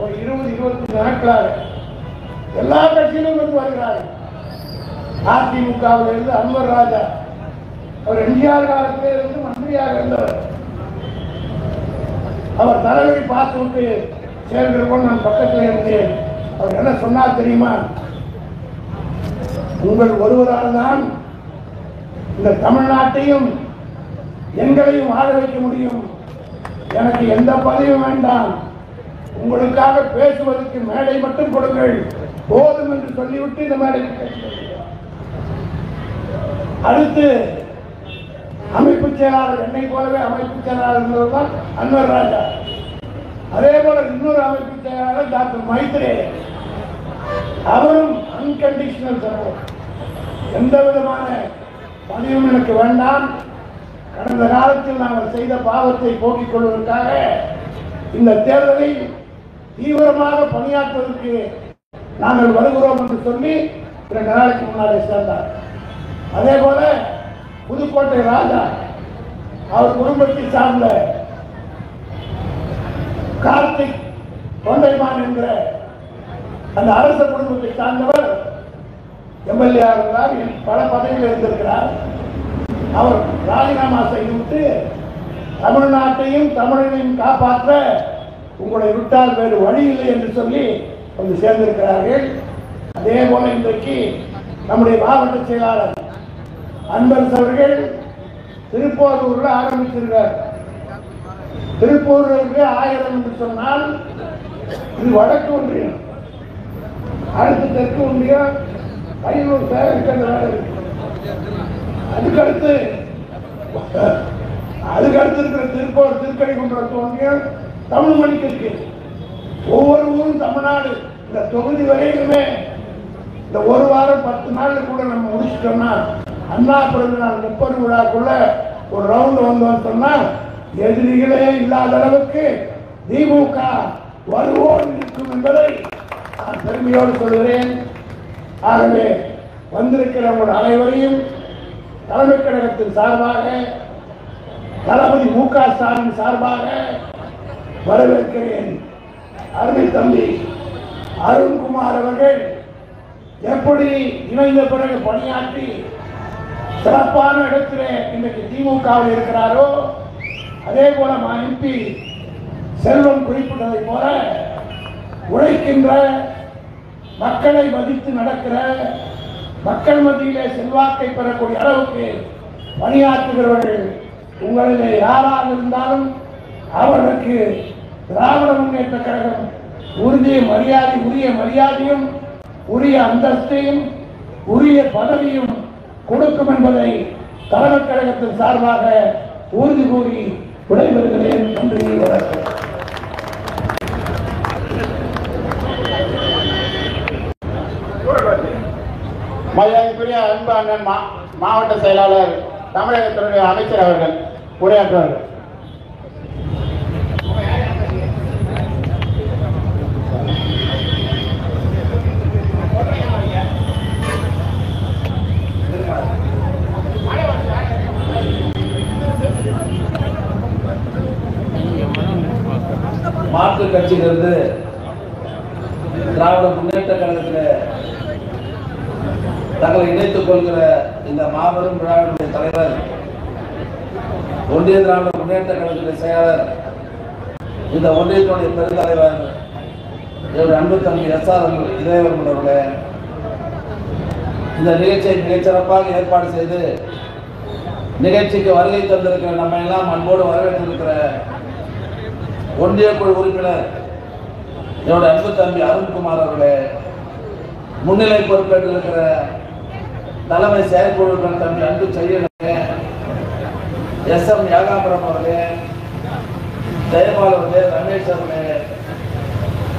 ஒரு 20-25 நாட்களாக எல்லா கட்சியிலும் வந்து வருகிறார்கள். அதிமுகவில் இருந்து அன்வர் ராஜா, அவர் எம்ஜிஆர் காலத்திலே இருந்து மந்திரியாக இருந்தவர். அவர் தலைவரை பார்த்து விட்டு சேர்ந்திருக்கோம். நான் பக்கத்தில் இருந்தேன். அவர் என்ன சொன்னார் தெரியுமா? உங்கள் ஒருவரால் தான் இந்த தமிழ்நாட்டையும் எங்களையும் வாழ வைக்க முடியும். எனக்கு எந்த பதவியும் வேண்டாம். உங்களுக்காக பேசுவதற்கு மேடை மட்டும் கொடுங்கள் போதும் என்று சொல்லிவிட்டு இந்த மேடையில் அடுத்து அமைப்பு செயலாளர், என்னை போலவே அமைப்பு செயலாளர் இருந்தவர் தான் அன்வர் ராஜா. அதே போல இன்னொரு அமைப்பு செயலாளர் டாக்டர் மைத்ரே. அவரும் அன்கண்டிஷனல் சப்போர்ட். எந்த விதமான பணியும் எனக்கு வேண்டாம். கடந்த காலத்தில் நாங்கள் செய்த பாவத்தை போக்கிக் கொள்வதற்காக இந்த தேர்தலில் தீவிரமாக பணியாற்றுவதற்கு நாங்கள் வருகிறோம் என்று சொல்லி 2 நாளைக்கு முன்னாலே சேர்ந்தார். அதே போல புதுக்கோட்டை ராஜா, அவர் குடும்பத்தை சார்ந்த கார்த்திக் தொண்டைமான் என்கிற அந்த அரச குடும்பத்தை சார்ந்தவர் MLA இருந்தார். பல பதவியில் இருந்திருக்கிறார். அவர் ராஜினாமா செய்துவிட்டு தமிழ்நாட்டையும் தமிழனையும் காப்பாற்ற உங்களை விட்டால் வேறு வழி இல்லை என்று சொல்லி வந்து சேர்ந்திருக்கிறார்கள். அதே போல இன்றைக்கு நம்முடைய மாவட்ட செயலாளர் அன்பரசு அவர்கள் திருப்போரூர்ல ஆரம்பித்திருக்கிறார். திருப்போரூருக்கு 1000 என்று சொன்னால் இது வடக்கு ஒன்றியம், அடுத்து தெற்கு ஒன்றியம், 500 சேவைக்கு அந்த வேலை இருக்கு. அதுக்கடுத்து இருக்கிற திருப்போர் திருக்கடிக்குன்றம் ஒன்றியம், தமிழ் மொழிக்கு இருக்கு. ஒவ்வொரு ஊரும் தமிழ்நாடு இந்த தொகுதி வரையிலுமே இந்த ஒரு வாரம் 10 நாள் கூட நம்ம முடிச்சிட்டோம்னா அண்ணா பிறந்த நாள் 30 விழாக்குள்ள ஒரு ரவுண்ட் வந்தோம்னா எதிரிகளே இல்லாத அளவுக்கு திமுக வருவோடு இருக்கும் என்பதை நான் பெருமையோடு சொல்கிறேன். ஆகவே வந்திருக்கிறவங்க அனைவரையும் தலைமை கழகத்தின் சார்பாக தளபதி மு.க. ஸ்டாலின் சார்பாக வரவேற்கிறேன். அருமை தம்பி அருண்குமார் அவர்கள் எப்படி இணைந்த பிறகு பணியாற்றி சிறப்பான இடத்திலே இன்றைக்கு திமுகவில் இருக்கிறாரோ அதே போல எம்பி செல்வம் குறிப்பிட்டதை போல உழைக்கின்ற மக்களை மதித்து நடக்கிற மக்கள் மத்தியிலே செல்வாக்கை பெறக்கூடிய அளவுக்கு பணியாற்றுகிறவர்கள் உங்களிலே யாராக இருந்தாலும் அவர்களுக்கு திராவிட முன்னேற்ற கழகம் உரிய மரியாதையும் உரிய அந்தஸ்தையும் உரிய பதவியும் கொடுக்கும் என்பதை தலைமை கழகத்தின் சார்பாக உறுதி கூறி விடைபெறுகிறேன். நன்றி, வணக்கம். மரியாதைக்குரிய அன்பு அண்ணன் மாவட்ட செயலாளர் தமிழகத்தினுடைய அமைச்சர் அவர்கள் உரையாற்றுவார்கள். மாற்றுக் கட்சியிலிருந்து திராவிட முன்னேற்ற கழகத்தில் தங்களை இணைத்துக் கொள்கிற இந்த மாபெரும் விழாவினுடைய தலைவர், ஒன்றிய திராவிட முன்னேற்ற கழகத்தின் செயலாளர், இந்த ஒன்றியத்தினுடைய பெருந்தலைவர் என்னுடைய அன்பு தம்பி எஸ்.ஆர். இதயவர்மன் அவர்களே, இந்த நிகழ்ச்சியை மிகச்சிறப்பாக ஏற்பாடு செய்து நிகழ்ச்சிக்கு வருகை தந்திருக்கிற நம்ம எல்லாம் அன்போடு வரவேற்றிருக்கிற ஒன்றிய குழு உறுப்பினர் என்னுடைய அன்பு தம்பி அருண்குமார் அவர்களே, முன்னிலை பொறுப்பேற்றிருக்கிற தலைமை செயற்குழு உறுப்பினர் தம்பி அன்பு செய்யலே, எஸ்.எம். யாகாபுரம் அவர்களே, ஜெயபால் அவர்களே, ரமேஷ் அவர்களே,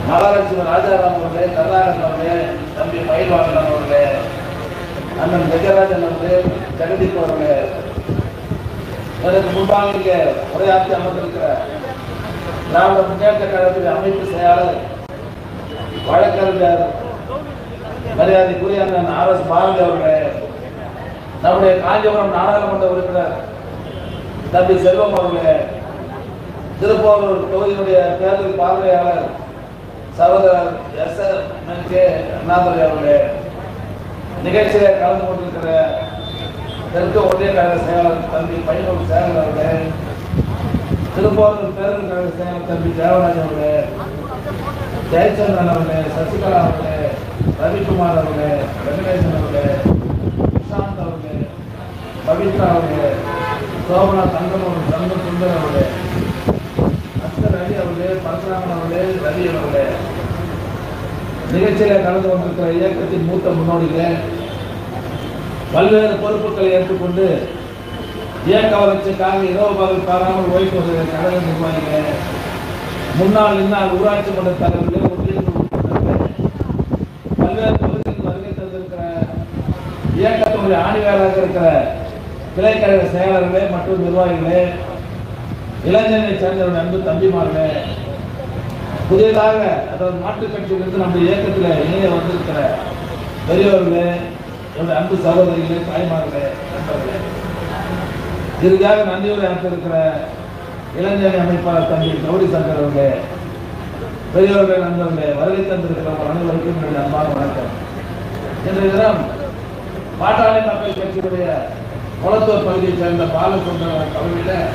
மகாலட்சுமி ராஜாராம் அவர்களே, கருணாகரன் அவர்களே, தம்பி மயில்வாகன் அவர்களே, அண்ணன் ஜெகராஜன் அவர்களே, ஜெகதீப் அவர்களே, எனக்கு முன்பாக இங்கே உரையாற்றி அமர்ந்திருக்கிற திராவிட முன்னேற்ற கழகத்தின் அமைப்பு செயலாளர் வழக்கறிஞர் மரியாதைக்குரிய அண்ணன் ஆர்.எஸ். பாரதி அவர்களே, நம்முடைய காஞ்சிபுரம் நாடாளுமன்ற உறுப்பினர் தம்பி செல்வம் அவர்களே, திருப்பூர் தொகுதியினுடைய தேர்தல் பார்வையாளர் சகோதரர் எஸ்.கே. அண்ணாதுரை அவர்களே, நிகழ்ச்சியில கலந்து கொண்டிருக்கிற தெற்கு ஒன்றிய கழக செயலாளர் தம்பி பைனூர் சேகர் அவர்களே, திருப்பூர் தேர்தல் கழக செயலாளர் தம்பி தேவராஜ் அவர்களே, ஜெயச்சந்திரன் அவர்களே, சசிகலா அவர்களே, ரவிக்குமார் அவர்களே, வெங்கடேசன் அவர்களே, பிரசாந்த் அவர்களே, பவித்ரா அவர்களே, சோபனா தங்கம் தங்கம் சுந்தர் அவர்களே, அஸ்கர் அலி அவர்களே, பரசுராமன் அவர்களே, ரவி அவர்களே, நிகழ்ச்சியில கலந்து கொண்டிருக்கிற இயக்கத்தின் மூத்த முன்னோடிகளே, பல்வேறு பொறுப்புகளை ஏற்றுக்கொண்டு இயக்க வளர்ச்சிக்காக இரவு பகல் பாராமல் ஓய்வு வருகிற கழக நிர்வாகிகளே, முன்னாள் இந்நாள் ஊராட்சி மன்ற தலைவர்களே, பல்வேறு பகுதிகளில் வருகை தந்திருக்கிற இயக்கத்தினுடைய ஆணிவேராக இருக்கிற கிளைக்கழக செயலாளர்களே மற்றும் நிர்வாகிகளே, இளைஞரை சேர்ந்த அன்பு தம்பிமார்களே, புதியதாக அதாவது மாற்றுக் கட்சியிலிருந்து நம்முடைய இயக்கத்தில் இணைய வந்திருக்கிற பெரியவர்களே, என்னுடைய அன்பு சகோதரிகளே, தாய்மார்களே, நண்பர்களே, இறுதியாக நன்றியுரை ஆற்றிருக்கிற இளைஞர் அமைப்பாளர் தம்பி கௌரி சங்கர் அவர்களே, பெரியவர்கள், நண்பர்களே, வருகை தந்திருக்கிறவர்கள் அனைவருக்கும் என்னுடைய அன்பான வணக்கம். இன்றைய தினம் பாட்டாளி மக்கள் கட்சியுடைய குளத்தூர் பகுதியைச் சேர்ந்த பாலசுந்தர தலைமையில்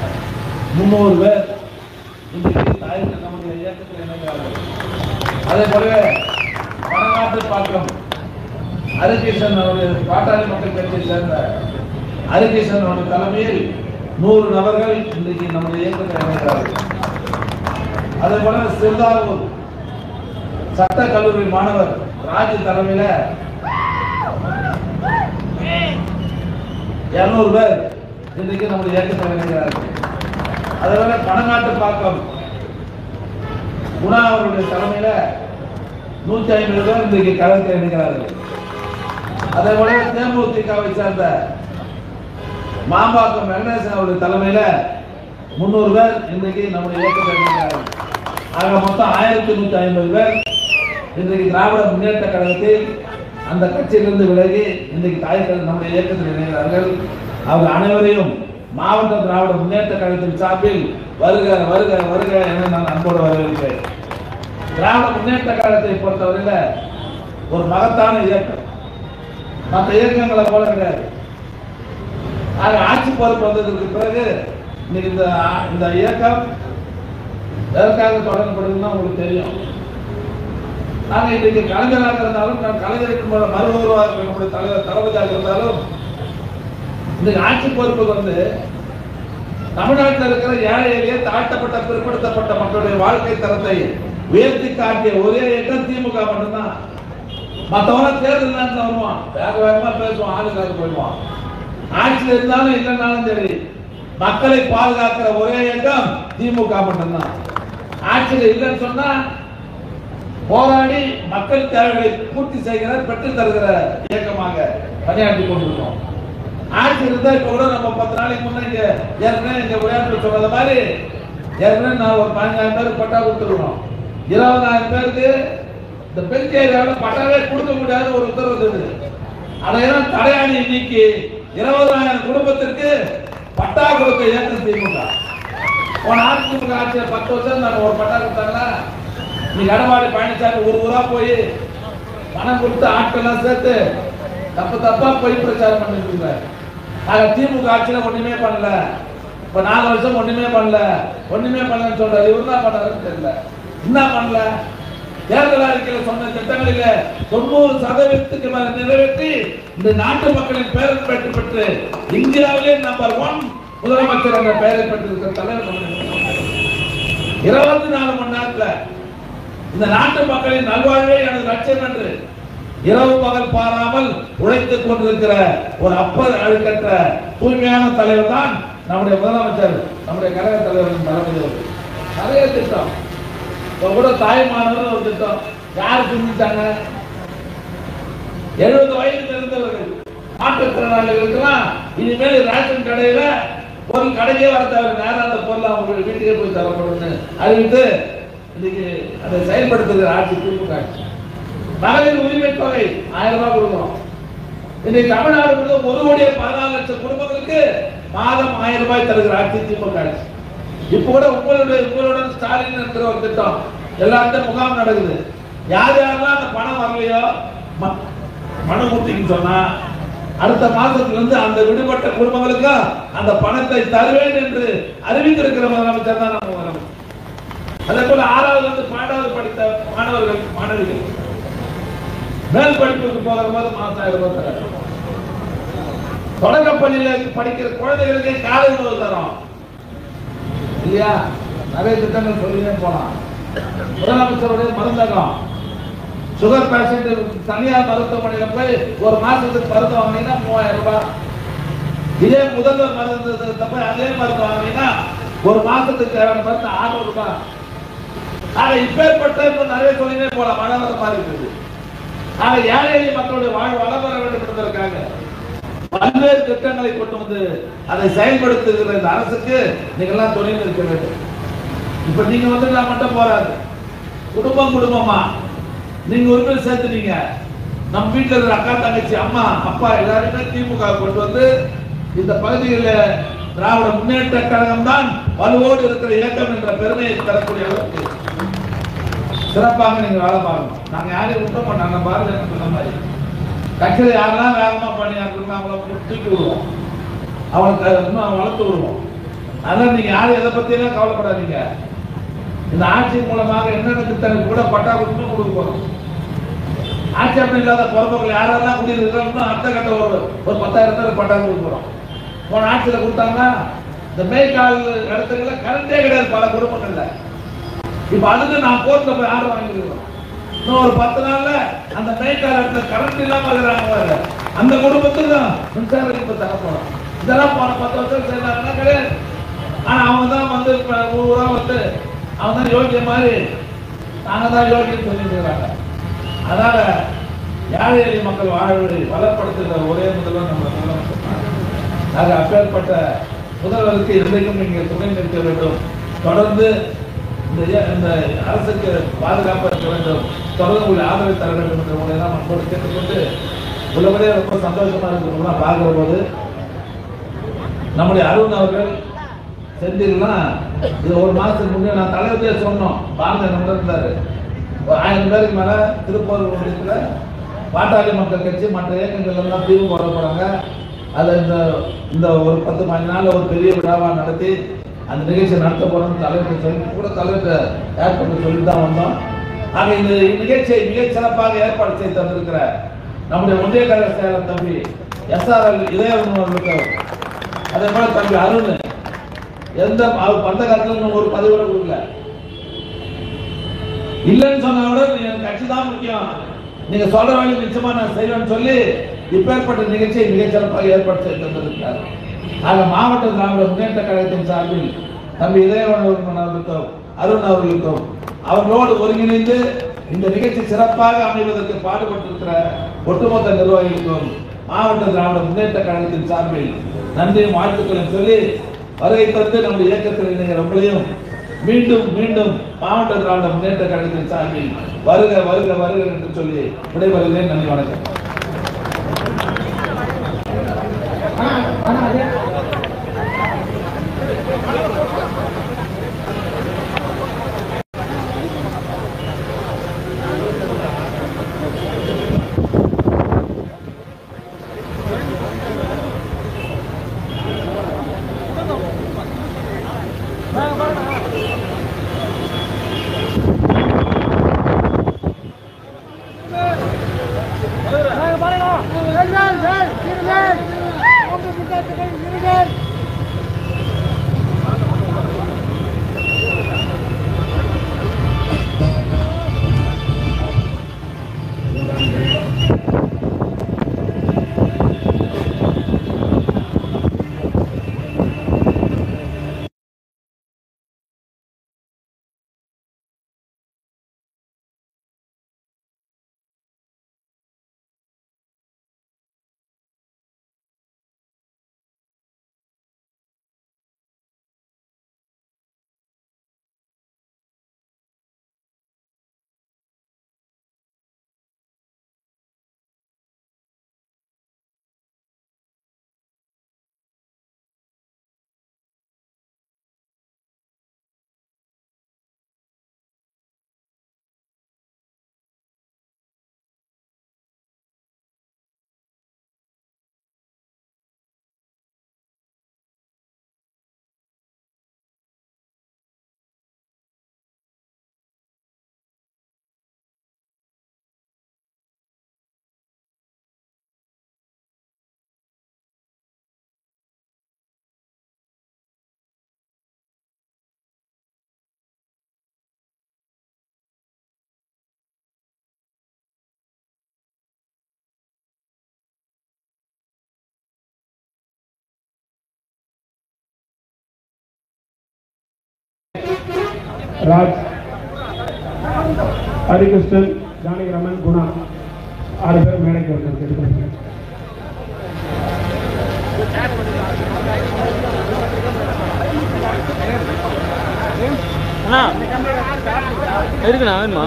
300 பேர் இன்றைக்கு நம்முடைய இயக்கத்தில் இணைகிறார்கள். அதே போலவே பணங்காட்டுப்பாக்கம் ஹரிகிருஷ்ணன் அவருடைய பாட்டாளி மக்கள் கட்சியை சேர்ந்த ஹரிகிருஷ்ணன் அவருடைய தலைமையில் 100 நபர்கள் இன்றைக்கு நம்முடைய இயக்கத்தில் இணைகிறார்கள். அதே போல சிறுதாவூர் சட்ட கல்லூரி மாணவர் ராஜு தலைமையில 200 பேர் இன்றைக்கு நம்முடைய இயக்கத்தில் இணைகிறார்கள். அதே போல பணங்காட்டுப்பாக்கம் குணா அவருடைய தலைமையில 150 பேர் இன்றைக்கு களத்தில் இணைக்கிறார்கள். அதே போல தேமுதிகவை சேர்ந்த மாம்பாக்கம் வெங்கடேசன் அவருடைய தலைமையில 300 பேர் இன்றைக்கு நம்முடைய இயக்கத்தில் இணைக்கிறார்கள். ஆக மொத்தம் 1150 பேர் இன்றைக்கு திராவிட முன்னேற்ற கழகத்தில் அந்த கட்சியிலிருந்து விலகி இன்றைக்கு தாய்கள் நம்முடைய இயக்கத்தில் இணைகிறார்கள். அவர் அனைவரையும் மாவட்ட திராவிட முன்னேற்ற கழகத்தின் சார்பில் வருக வருக வருக என நான் அன்போடு வரவேற்கிறேன். திராவிட முன்னேற்ற கழகத்தை பொறுத்தவரையில ஒரு மகத்தான இயக்கம், மற்ற இயக்கங்களை போல கிடையாது. ஆக ஆட்சி பொறுப்பு வந்ததற்கு பிறகு இன்னைக்கு இந்த இயக்கம் எதற்காக தொடங்கப்படுதுன்னா உங்களுக்கு தெரியும். நாங்கள் இன்றைக்கு கலைஞராக இருந்தாலும், நான் கலைஞருக்கு மறு உருவாக நம்முடைய தலைவர் தளபதியாக இருந்தாலும், இந்த ஆட்சி பொறுப்புக்கு வந்து தமிழ்நாட்டில் இருக்கிற ஏழை எளிய தாழ்த்தப்பட்ட பிற்படுத்தப்பட்ட மக்களுடைய வாழ்க்கை தரத்தை உயர்த்தி காட்டிய ஒரே இயக்கம் திமுக மட்டும்தான். மற்றவங்க தேர்தல் நேரத்தில் வருவான், வேக வேகமா பேசுவான், ஆளுக்காக போயிடுவான். ஆட்சியில் இருந்தாலும் இல்லைன்னாலும் சரி, மக்களை பாதுகாக்கிற ஒரே இயக்கம் திமுக மட்டும்தான். ஆட்சியில் இல்லைன்னு சொன்னா போராடி மக்கள் தேவைகளை பூர்த்தி செய்கிற பெற்று தருகிற இயக்கமாக பணியாற்றி கொண்டிருக்கோம். ஆட்சி இருந்தா இப்ப கூட நம்ம 10 நாளைக்கு முன்னாடி ஏற்கனவே இந்த விளையாட்டு சொன்னது மாதிரி ஏற்கனவே நான் ஒரு 15,000 பேருக்கு பட்டா கொடுத்துருக்கோம். 20,000 பேருக்கு இந்த பெண் ஏரியாவில் பட்டாவே கொடுக்க முடியாத ஒரு உத்தரவு இருந்தது. அதையெல்லாம் தடையாணி நீக்கி 20,000 குடும்பத்திற்கு பட்டா கொடுக்க இயக்கம் திமுக. போன அதிமுக ஆட்சியில் 10 வருஷம் நாங்கள் ஒரு பட்டா கொடுத்தாங்களா? நீ எடப்பாடி பழனிசாமி ஒரு ஊரா போய் பணம் கொடுத்து ஆட்கள்லாம் சேர்த்து தப்பா போய் பிரச்சாரம் பண்ணிட்டு திமுக ஆட்சியில ஒண்ணுமே பண்ணல. இப்ப 4 வருஷம் ஒண்ணுமே பண்ணலன்னு சொல்றாரு. இவர் என்ன பண்ணாருன்னு தெரியல. என்ன பண்ணல? தேர்தல் அறிக்கையில் சொன்ன திட்டங்களில 90% மேல நிறைவேற்றி இந்த நாட்டு மக்களின் பெயரை பெற்று இந்தியாவிலே நம்பர் 1 முதலமைச்சர் என்ற பெயரை பெற்றிருக்கிற தலைவர் 24 மணி நேரத்துல இந்த நாட்டு மக்களின் நல்வாழ்வே எனது லட்சியம் என்று இரவு பகல் பாராமல் உழைத்துக் கொண்டிருக்கிற ஒரு அப்பர் அழுக்கற்ற தூய்மையான தலைவர் தான் நம்முடைய முதலமைச்சர், நம்முடைய கழக தலைவரின் தலைமையில் நிறைய திட்டம். கூட தாய்மானவர் ஒரு திட்டம் யாரு செஞ்சுட்டாங்க? 70 வயதில் இருந்தவர்கள் மாற்றுத்திறனாளிகளுக்கெல்லாம் இனிமேல் ரேஷன் கடையில பொருள் கடையே வர தேவை, நேரம் அந்த பொருள் அவங்களுக்கு வீட்டுக்கே போய் தரப்படும் அறிவித்து இன்னைக்கு அதை செயல்படுத்துகிற ஆட்சி திமுக ஆட்சி. மகளிர் உரிமை தொகை 1000 ரூபாய் கொடுக்கிறோம். இன்னைக்கு தமிழ்நாடு 1,14,00,000 குடும்பங்களுக்கு மாதம் 1000 ரூபாய் தருகிற ஆட்சி திமுக ஆட்சி. இப்ப கூட உங்களுடன் ஸ்டாலின் என்கிற ஒரு திட்டம் எல்லாத்தையும் முகாம் நடக்குது. யார் யாரெல்லாம் அந்த பணம் வரலையோ மனு கொடுத்தீங்கன்னு சொன்னா அடுத்த மாதத்துல இருந்து அந்த விடுபட்ட குடும்பங்களுக்கு அந்த பணத்தை தருவேன் என்று அறிவித்திருக்கிற முதலமைச்சர் தான் நம்ம முதலமைச்சர். அதே போல 6வது வந்து 12வது படித்த மாணவிகள் மேல் படிப்புக்கு போகிற போது மாசம் 1000 ரூபாய் தரோம். தொடக்க பள்ளியில படிக்கிற குழந்தைகளுக்கு காலை உணவு தரோம் இல்லையா? நிறைய திட்டங்கள் சொல்லியே போலாம். முதலமைச்சருடைய மருந்தகம், சுகர் பேஷண்ட் தனியார் மருத்துவமனையில போய் ஒரு மாசத்துக்கு மருந்து வாங்கினீங்கன்னா 3000 ரூபாய். இதே முதல்வர் மருந்து போய் அதே மருந்து வாங்கினீங்கன்னா ஒரு மாசத்துக்கு தேவையான மருந்து 600 ரூபாய். ஆக இப்பேற்பட்ட நிறைய சொல்லினே போலாம். மழை வர மாதிரி இருக்குது. ஆக ஏழை எளிய மக்களுடைய வாழ்வு வளம் வர வேண்டும் என்பதற்காக பல்வேறு திட்டங்களை கொண்டு வந்து அதை செயல்படுத்துகிற இந்த அரசுக்கு நீங்க எல்லாம் துணை இருக்க வேண்டும். இப்ப நீங்க வந்து நான் மட்டும் போறாது, குடும்பமா நீங்க உரிமை சேர்த்துனீங்க. நம்ம வீட்டுல இருக்கிற அக்கா தங்கச்சி அம்மா அப்பா எல்லாருமே திமுக கொண்டு வந்து இந்த பகுதிகளில் திராவிட முன்னேற்ற கழகம் தான் வலுவோடு இருக்கிற இயக்கம் என்ற பெருமையை தரக்கூடிய அளவுக்கு சிறப்பாக நீங்க வேலை பார்க்கணும். நாங்க யாரையும் விட்ட மாட்டோம். நம்ம பாரதிய சொன்ன மாதிரி கட்சியில யாரெல்லாம் வேகமா பண்ணியாருக்கணும் அவங்கள தூக்கி விடுவோம், அவனுக்கு இன்னும் வளர்த்து விடுவோம். அதனால நீங்க யாரும் எதை பத்தியெல்லாம் கவலைப்படாதீங்க. இந்த ஆட்சி மூலமாக என்னென்ன திட்டங்கள் கூட பட்டா கொடுத்து கொடுக்க போறோம். ஆட்சி அப்படி இல்லாத பொறுப்புகள் யாரெல்லாம் குடியிருக்கிறோம் அடுத்த கட்ட ஒரு 10,000 பேர் பட்டா கொடுக்க போறோம். போன ஆட்சியில கொடுத்தாங்கன்னா இந்த மேய்கால் இடத்துல கரண்டே கிடையாது பல குடும்பங்கள்ல. இப்ப அதுக்கு நான் கோர்ட்ல போய் ஆர்டர் வாங்கிருக்கிறோம். இன்னும் ஒரு 10 நாள்ல அந்த மேய்கால் இடத்துல கரண்ட் இல்லாம இருக்கிறாங்க, அந்த குடும்பத்துக்கு மின்சார இணைப்பு தர போறோம். இதெல்லாம் போன 10 வருஷம் செய்யறாங்கன்னா கிடையாது. ஆனா அவங்க தான் வந்து ஊரா வந்து அவங்க தான் யோகிய மாதிரி நாங்க தான் யோகின்னு சொல்லிட்டு இருக்கிறாங்க. அதனால ஏழை எளிய மக்கள் வாழ்வை பலப்படுத்துகிற ஒரே முதல்வர் நம்ம முதலமைச்சர் தான். நாங்கள் அப்பேற்பட்ட முதல்வருக்கு இன்றைக்கும் நீங்கள் துணை நிற்க வேண்டும். தொடர்ந்து இந்த அரசுக்கு பாதுகாப்பாக இருக்க வேண்டும். தொடர்ந்து உங்களை ஆதரவை தர வேண்டும் என்ற உங்களை தான் மக்களோடு கேட்டுக்கொண்டு உள்ளபடியே ரொம்ப சந்தோஷமா இருக்கிறவங்களாம் பார்க்கிற போது நம்முடைய அருண் அவர்கள் செஞ்சீங்கன்னா இது ஒரு மாதத்துக்கு முன்னே நான் தலைவரே சொன்னோம். பாரதிய நம்ம இருந்தாரு 1000 பேருக்கு மேல திருப்பூர் ஒன்றியத்தில் பாட்டாளி மக்கள் கட்சி மற்ற இயக்கங்கள் எல்லாம் தீர்வு போட போறாங்க. அதை இந்த ஒரு 10-15 நாள் ஒரு பெரிய விழாவாக நடத்தி அந்த நிகழ்ச்சியை நடத்த போறோம்னு தலைவர் சொல்லி கூட தலைவர் ஏற்பாடு சொல்லி தான் வந்தோம். ஆக இந்த நிகழ்ச்சியை மிகச் சிறப்பாக ஏற்பாடு செய்து தந்திருக்கிற நம்முடைய ஒன்றிய கழக செயலர் தம்பி SRL இதயவன் அவர்களுக்கு, அதே போல தம்பி அருண் அவர் பந்த காலத்துல ஒரு பதவி கூட கொடுக்கல. இல்லைன்னு சொன்னா கூட என் கட்சி தான் முக்கியம், நீங்க சொல்ற வேலை நிச்சயமா நான் செய்வேன்னு சொல்லி இப்பேற்பட்ட நிகழ்ச்சியை மிகச் சிறப்பாக ஏற்பாடு செய்து தந்திருக்கிறார். ஆக மாவட்ட திராவிட முன்னேற்ற கழகத்தின் சார்பில் தம்பி இதயவன் அவர்களுக்கும் அருண் அவர்களுக்கும் அவர்களோடு ஒருங்கிணைந்து இந்த நிகழ்ச்சி சிறப்பாக அமைவதற்கு பாடுபட்டிருக்கிற ஒட்டுமொத்த நிர்வாகிகளுக்கும் மாவட்ட திராவிட முன்னேற்ற கழகத்தின் சார்பில் நன்றியும் வாழ்த்துக்களையும் சொல்லி வருகை தந்து நம்முடைய இயக்கத்தில் நீங்கள் உங்களையும் மீண்டும் மீண்டும் மாவட்ட திராவிட முன்னேற்ற கழகத்தின் சார்பில் வருக வருக வருக என்று சொல்லி விடைபெறுகிறேன். நன்றி, வணக்கம். ராஜ், ஹரிகிருஷ்ணன், ஜானகிராமன், குணா 6 பேர் மேடைக்கு வந்து இருக்குண்ணா வேணுமா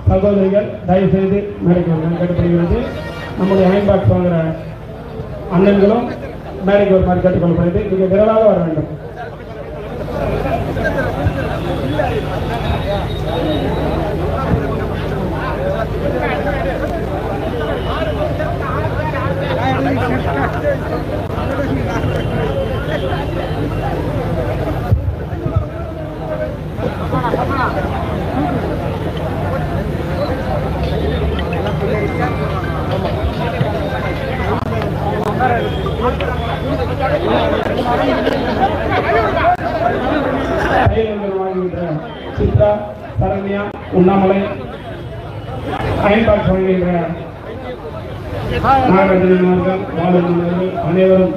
சகோதரிகள் தயவு செய்து மேடைக்கு வந்து கேட்டுக்கொள்கிறது. நம்முடைய அயன் பாக்ஸ் வாங்குற அண்ணன்களும் மேடைக்கு ஒரு மாதிரி கேட்டுக்கொள்ளப்படுகிறது. மிக விரைவாக வர வேண்டும். சித்ரா, சரண்யா, உண்ணாமலை, அயன் பாக்ஸ் வாங்குகின்ற நாகராஜன் அவர்கள், பாலன் அவர்கள் அனைவரும்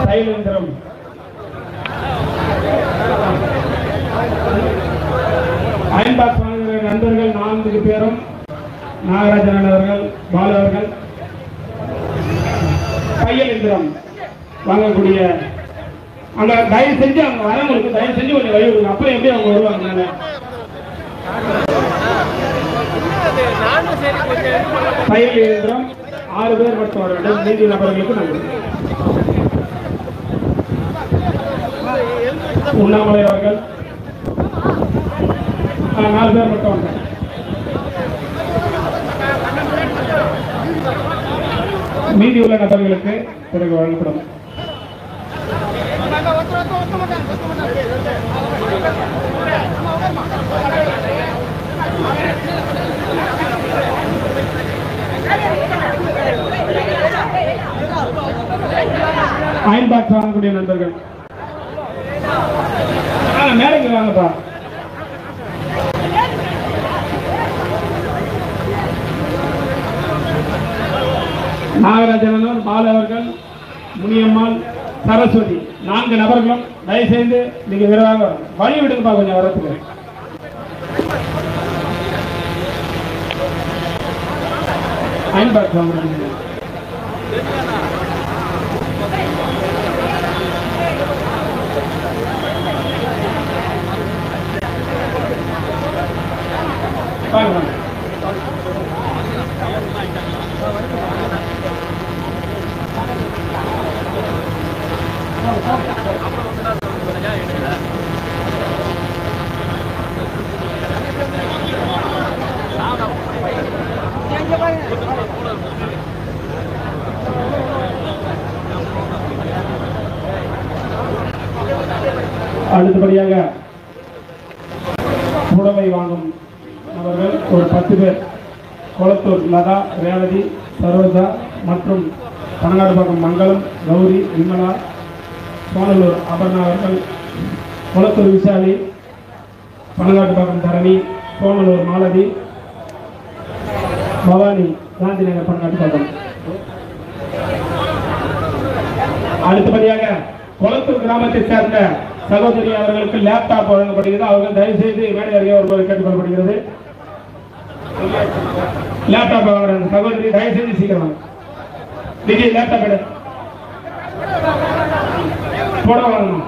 சைலேந்திரம் அயன்பாக்ஸ் வாங்குகிற நண்பர்கள் 4 பேரும் நாகராஜன் அவர்கள், பாலு அவர்கள், கையெழுந்திரம் வாங்கக்கூடிய அங்க தயவு செஞ்சு அவங்க வரவங்களுக்கு தயவு செஞ்சு கொஞ்சம் வழி விடுங்க. அப்புறம் எப்படி அவங்க வருவாங்க? கையெழுந்திரம் 6 பேர் மட்டும் வர வேண்டும். மீதி நபர்களுக்கு நன்றி. உண்ணாமலை அவர்கள் 4 பேர் மட்டும் வந்தாங்க. மீதி உள்ள நபர்களுக்கு பிறகு வழங்கப்படும். அயன் பாக்ஸ் வாங்கக்கூடிய நண்பர்கள் மேடைக்கு வாங்கப்பா. நாகராஜன், பாலு அவர்கள், முனியம்மாள், சரஸ்வதி 4 நபர்களும் தயவுசெய்து நீங்க விரைவாக வழி விடுங்கப்பா கொஞ்சம் வரத்துக்கு. அயன் பாக்ஸ் வாங்க. அடுத்தபடியாக புடவை வாங்கும் அவர்கள் ஒரு 10 பேர். கொளத்தூர் லதா, ரேவதி, சரோஜா மற்றும் பனங்காடுபாக்கம் மங்களம், கௌரி, விமலா, சோனலூர் அபர்ணா அவர்கள், கொளத்தூர் விஷாலி, பனங்காடுபாக்கம் தரணி, சோனலூர் மாலதி, பவானி, காந்திநகர் பனங்காடுபாக்கம். அடுத்தபடியாக கொளத்தூர் கிராமத்தை சேர்ந்த சகோதரி அவர்களுக்கு லேப்டாப் வழங்கப்படுகிறது. அவர்கள் தயவு செய்து மேடை அருகே வருவது கேட்டுக்கொள்ளப்படுகிறது. லேப்டாப் வாங்குற சகோதரி தயவு செய்து சீக்கிரம் விஜய் லேப்டாப் எடு போட வாங்கணும்.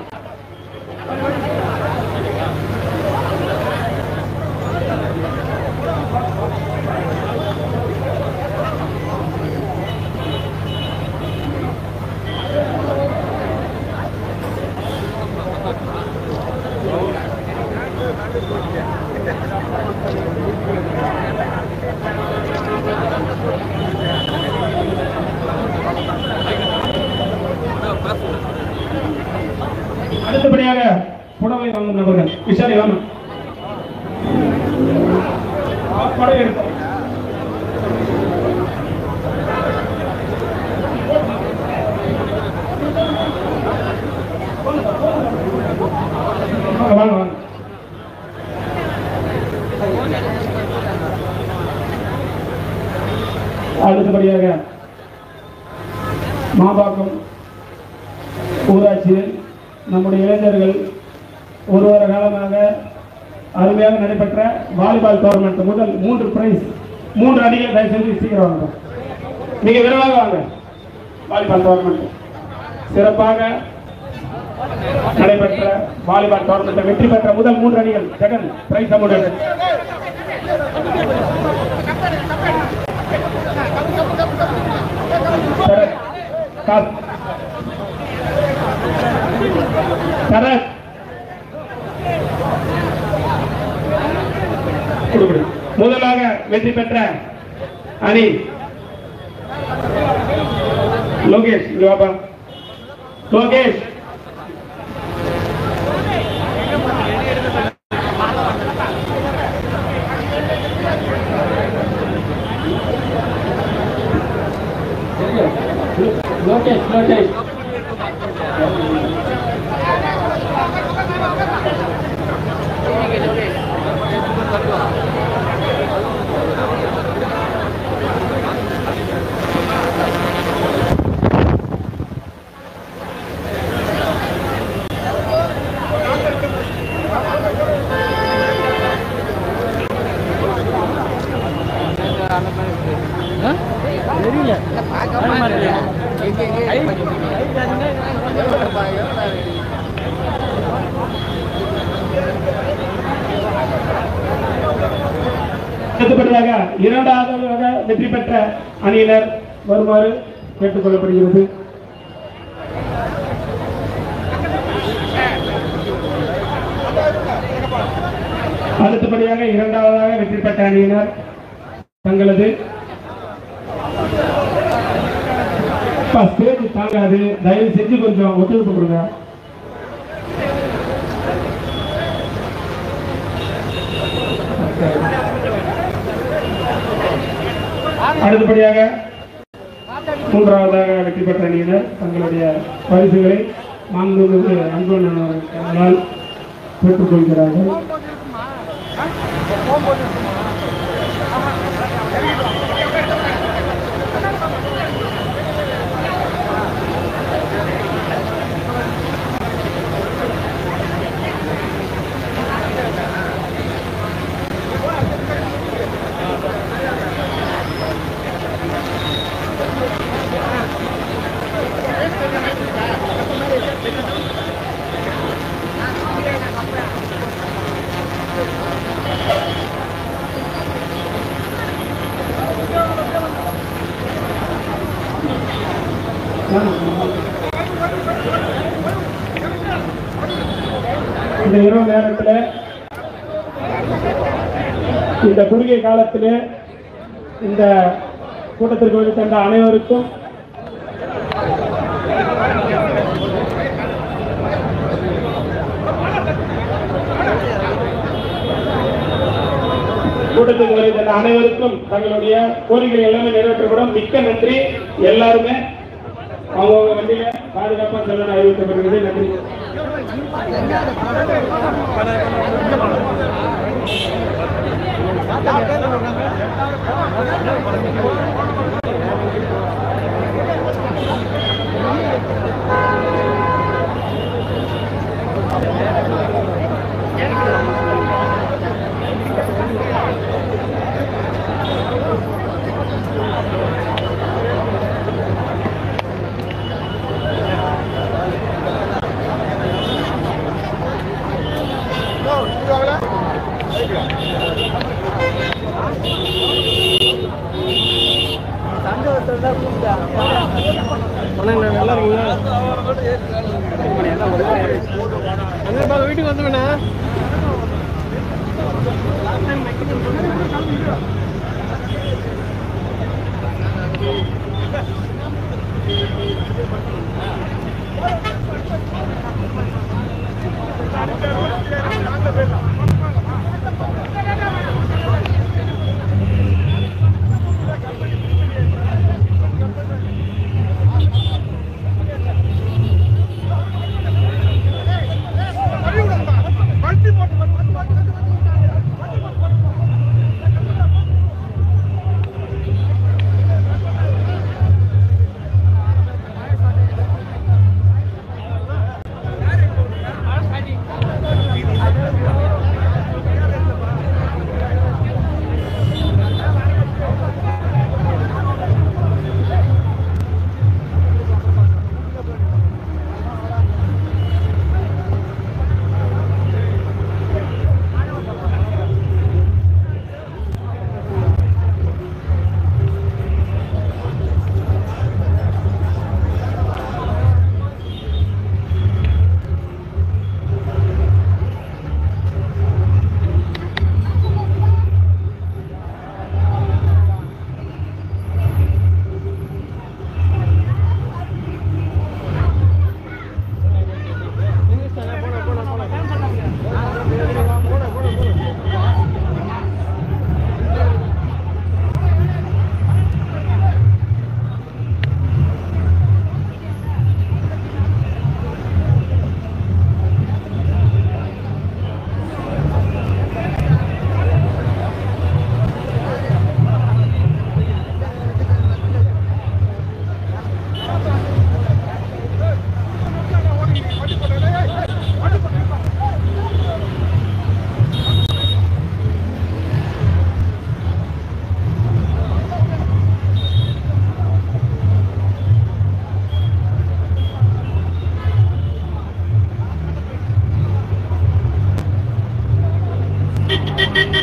அடுத்தபடியாக புடவை வாங்கும் நபர்கள் விஷாலி வாங்க. புடவை எடுப்போம். வாங்க வாங்க. அடுத்தபடியாக மாபாக்கம் ஊராட்சியில் நம்முடைய இளைஞர்கள் ஒரு வார காலமாக அருமையாக நடைபெற்ற வாலிபால் டோர்னமெண்ட் முதல் 3 பிரைஸ் 3 அணிகள் தயவு செஞ்சு சீக்கிரம் வாங்க. நீங்க விரைவாக வாங்க. வாலிபால் டோர்னமெண்ட் சிறப்பாக நடைபெற்ற வாலிபால் டோர்னமெண்ட் வெற்றி பெற்ற முதல் 3 அணிகள் செகண்ட் பிரைஸ் அமௌண்ட். முதலாக வெற்றி பெற்ற அணி லோகேஷ். லோகேஷ் தெரியல அடுத்தபடியாக இரண்டாவதாக வெற்றி பெற்ற அணியினர் வருமாறு கேட்டுக் கொள்ளப்படுகிறது. அடுத்தபடியாக இரண்டாவதாக வெற்றி பெற்ற அணியினர் தங்களது ஸ்டேஜ் தாங்காது, தயவு செஞ்சு கொஞ்சம் ஒத்துழைப்பு கொடுங்க. அடுத்தபடியாக மூன்றாவதாக வெற்றி பெற்ற அணியினர் தங்களுடைய பரிசுகளை மாண்புமிகு அன்புடன் அவர்களால் பெற்றுக்கொள்கிறார்கள். இந்த இரவு நேரத்தில் இந்த குறுகிய காலத்தில் இந்த கூட்டத்திற்கு வந்து சென்ற அனைவருக்கும் கூட்டத்துக்கு வருகை தந்த அனைவருக்கும் தங்களுடைய கோரிக்கைகள் எல்லாமே நிறைவேற்றப்படும். மிக்க நன்றி. எல்லாருமே அவங்கவுங்க வண்டியில பாதுகாப்பாக செல்ல அறிவிக்கப்படுகிறது. நன்றி. நல்லா இருக்குங்களா? வீட்டுக்கு வந்துவேண்ணா.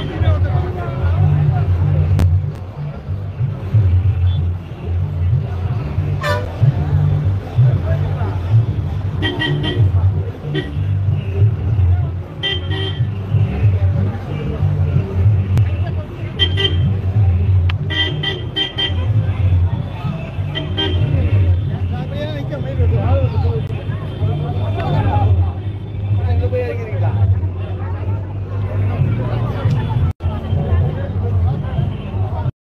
நன்றி